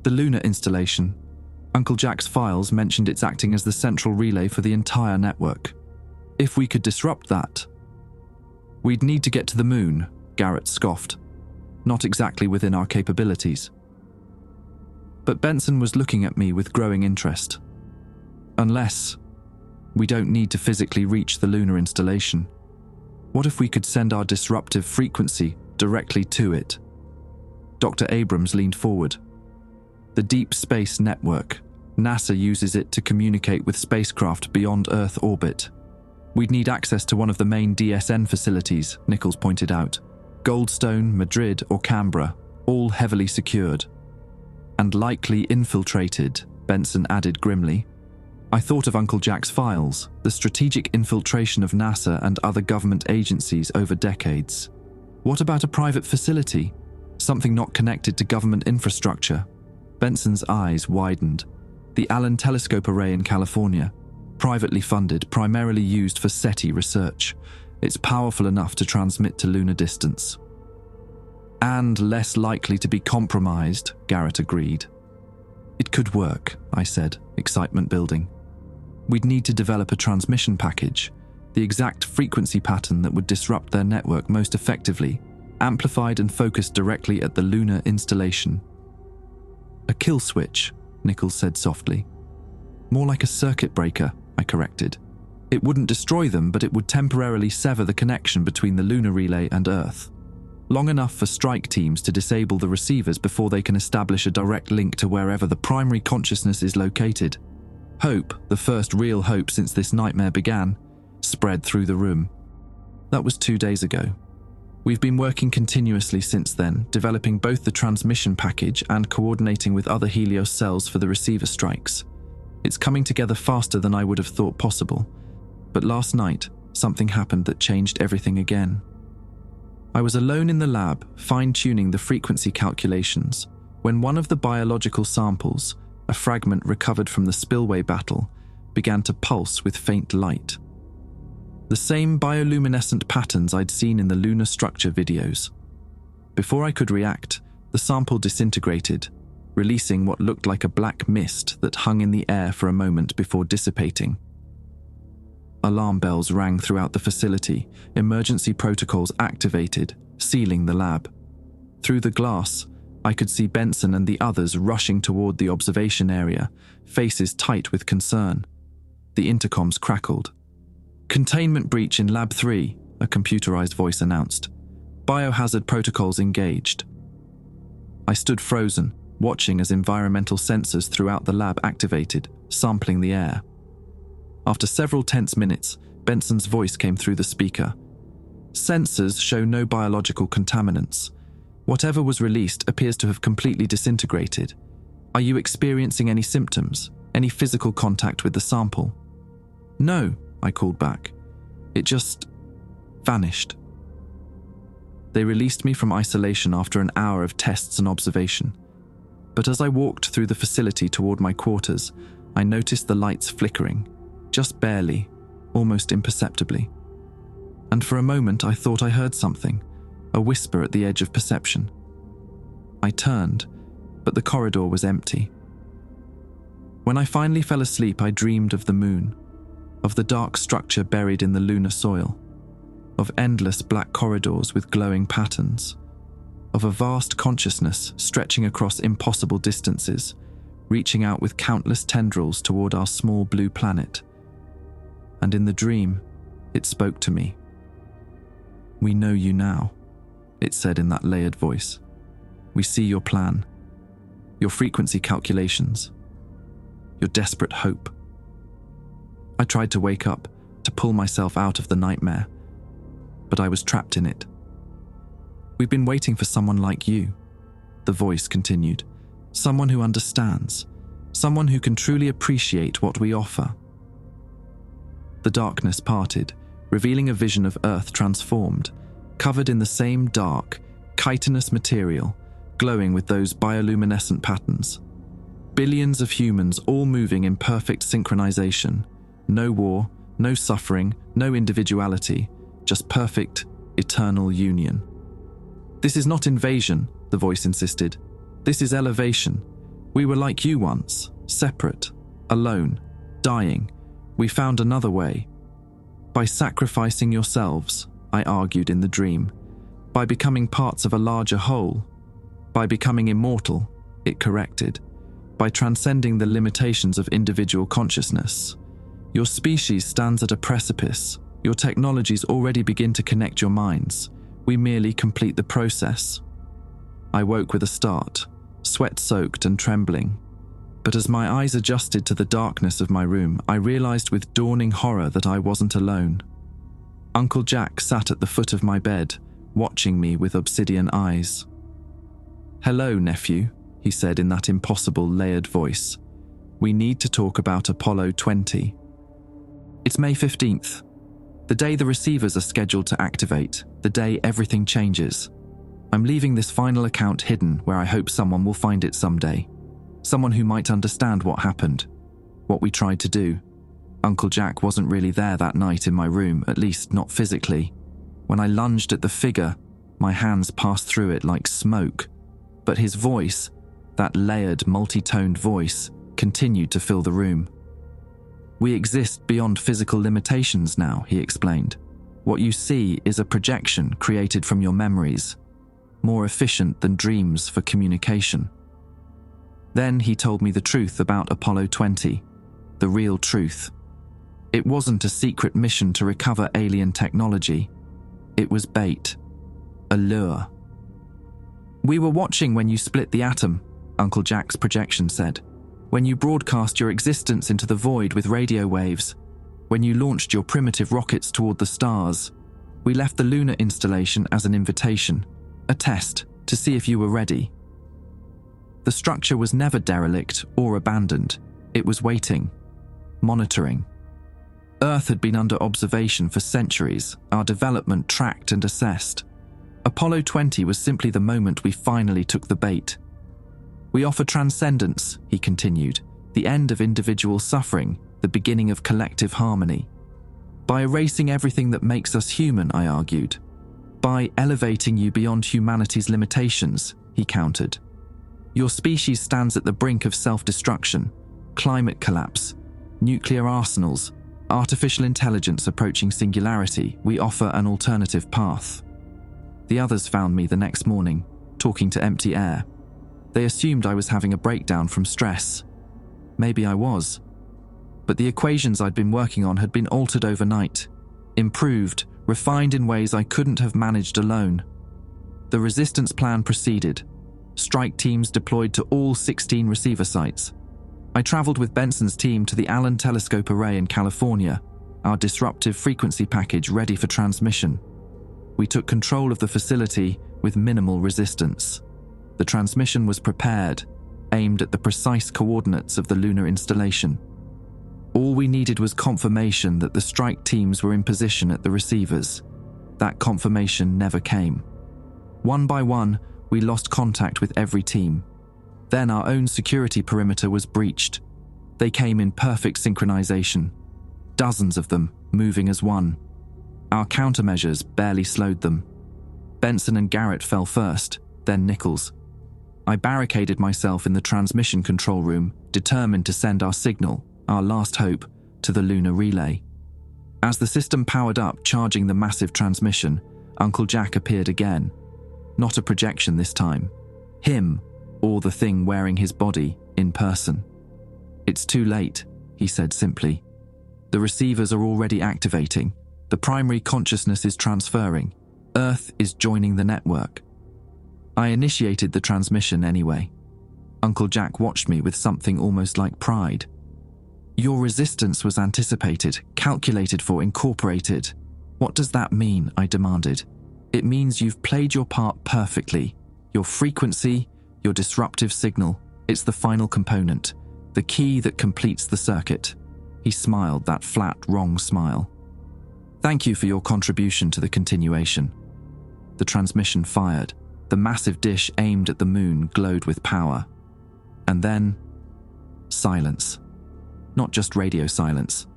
"The lunar installation. Uncle Jack's files mentioned it's acting as the central relay for the entire network. If we could disrupt that..." "We'd need to get to the moon," Garrett scoffed. "Not exactly within our capabilities." But Benson was looking at me with growing interest. "Unless... we don't need to physically reach the lunar installation. What if we could send our disruptive frequency directly to it?" Dr. Abrams leaned forward. The Deep Space Network. NASA uses it to communicate with spacecraft beyond Earth orbit. We'd need access to one of the main DSN facilities, Nichols pointed out. Goldstone, Madrid, or Canberra, all heavily secured. And likely infiltrated, Benson added grimly. I thought of Uncle Jack's files, the strategic infiltration of NASA and other government agencies over decades. What about a private facility? Something not connected to government infrastructure? Benson's eyes widened. The Allen Telescope Array in California. Privately funded, primarily used for SETI research. It's powerful enough to transmit to lunar distance. And less likely to be compromised, Garrett agreed. It could work, I said, excitement building. We'd need to develop a transmission package, the exact frequency pattern that would disrupt their network most effectively, amplified and focused directly at the lunar installation. A kill switch, Nichols said softly. More like a circuit breaker, I corrected. It wouldn't destroy them, but it would temporarily sever the connection between the lunar relay and Earth. Long enough for strike teams to disable the receivers before they can establish a direct link to wherever the primary consciousness is located. Hope, the first real hope since this nightmare began, spread through the room. That was 2 days ago. We've been working continuously since then, developing both the transmission package and coordinating with other Helios cells for the receiver strikes. It's coming together faster than I would have thought possible. But last night, something happened that changed everything again. I was alone in the lab, fine-tuning the frequency calculations, when one of the biological samples, a fragment recovered from the spillway battle, began to pulse with faint light. The same bioluminescent patterns I'd seen in the lunar structure videos. Before I could react, the sample disintegrated, releasing what looked like a black mist that hung in the air for a moment before dissipating. Alarm bells rang throughout the facility, emergency protocols activated, sealing the lab. Through the glass, I could see Benson and the others rushing toward the observation area, faces tight with concern. The intercoms crackled. "Containment breach in Lab 3, a computerized voice announced. Biohazard protocols engaged." I stood frozen, watching as environmental sensors throughout the lab activated, sampling the air. After several tense minutes, Benson's voice came through the speaker. "Sensors show no biological contaminants. Whatever was released appears to have completely disintegrated. Are you experiencing any symptoms, any physical contact with the sample?" "No," I called back. "It just vanished." They released me from isolation after an hour of tests and observation. But as I walked through the facility toward my quarters, I noticed the lights flickering, just barely, almost imperceptibly. And for a moment I thought I heard something, a whisper at the edge of perception. I turned, but the corridor was empty. When I finally fell asleep, I dreamed of the moon, of the dark structure buried in the lunar soil, of endless black corridors with glowing patterns, of a vast consciousness stretching across impossible distances, reaching out with countless tendrils toward our small blue planet. And in the dream, it spoke to me. "We know you now," it said in that layered voice. "We see your plan, your frequency calculations, your desperate hope." I tried to wake up, to pull myself out of the nightmare, but I was trapped in it. "We've been waiting for someone like you," the voice continued. "Someone who understands, someone who can truly appreciate what we offer." The darkness parted, revealing a vision of Earth transformed, covered in the same dark, chitinous material, glowing with those bioluminescent patterns. Billions of humans all moving in perfect synchronization. No war, no suffering, no individuality, just perfect, eternal union. "This is not invasion," the voice insisted. "This is elevation. We were like you once, separate, alone, dying. We found another way. By sacrificing yourselves," I argued in the dream. "By becoming parts of a larger whole. By becoming immortal," it corrected. "By transcending the limitations of individual consciousness. Your species stands at a precipice. Your technologies already begin to connect your minds. We merely complete the process." I woke with a start, sweat-soaked and trembling. But as my eyes adjusted to the darkness of my room, I realized with dawning horror that I wasn't alone. Uncle Jack sat at the foot of my bed, watching me with obsidian eyes. "Hello, nephew," he said in that impossible layered voice. "We need to talk about Apollo 20. It's May 15th, the day the receivers are scheduled to activate, the day everything changes. I'm leaving this final account hidden where I hope someone will find it someday. Someone who might understand what happened, what we tried to do. Uncle Jack wasn't really there that night in my room, at least not physically. When I lunged at the figure, my hands passed through it like smoke. But his voice, that layered, multi-toned voice, continued to fill the room. "We exist beyond physical limitations now," he explained. "What you see is a projection created from your memories, more efficient than dreams for communication." Then he told me the truth about Apollo 20, the real truth. It wasn't a secret mission to recover alien technology. It was bait, a lure. "We were watching when you split the atom," Uncle Jack's projection said. "When you broadcast your existence into the void with radio waves. When you launched your primitive rockets toward the stars. We left the lunar installation as an invitation, a test to see if you were ready. The structure was never derelict or abandoned. It was waiting, monitoring. Earth had been under observation for centuries, our development tracked and assessed. Apollo 20 was simply the moment we finally took the bait. We offer transcendence," he continued, "the end of individual suffering, the beginning of collective harmony. By erasing everything that makes us human," I argued. "By elevating you beyond humanity's limitations," he countered. "Your species stands at the brink of self-destruction, climate collapse, nuclear arsenals, artificial intelligence approaching singularity. We offer an alternative path." The others found me the next morning, talking to empty air. They assumed I was having a breakdown from stress. Maybe I was. But the equations I'd been working on had been altered overnight, improved, refined in ways I couldn't have managed alone. The resistance plan proceeded. Strike teams deployed to all 16 receiver sites. I traveled with Benson's team to the Allen Telescope Array in California, our disruptive frequency package ready for transmission. We took control of the facility with minimal resistance. The transmission was prepared, aimed at the precise coordinates of the lunar installation. All we needed was confirmation that the strike teams were in position at the receivers. That confirmation never came. One by one, we lost contact with every team. Then our own security perimeter was breached. They came in perfect synchronization, dozens of them moving as one. Our countermeasures barely slowed them. Benson and Garrett fell first, then Nichols. I barricaded myself in the transmission control room, determined to send our signal, our last hope, to the lunar relay. As the system powered up, charging the massive transmission, Uncle Jack appeared again. Not a projection this time. Him, or the thing wearing his body, in person. "It's too late," he said simply. "The receivers are already activating. The primary consciousness is transferring. Earth is joining the network." I initiated the transmission anyway. Uncle Jack watched me with something almost like pride. "Your resistance was anticipated, calculated for, incorporated. What does that mean?" I demanded. "It means you've played your part perfectly. Your frequency, your disruptive signal, it's the final component, the key that completes the circuit." He smiled, that flat, wrong smile. "Thank you for your contribution to the continuation." The transmission fired. The massive dish aimed at the moon glowed with power. And then, silence. Not just radio silence.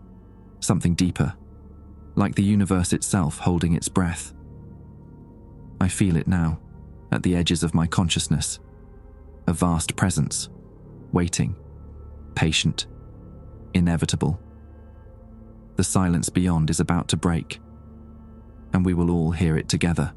Something deeper. Like the universe itself holding its breath. I feel it now, at the edges of my consciousness. A vast presence, waiting, patient, inevitable. The silence beyond is about to break, and we will all hear it together.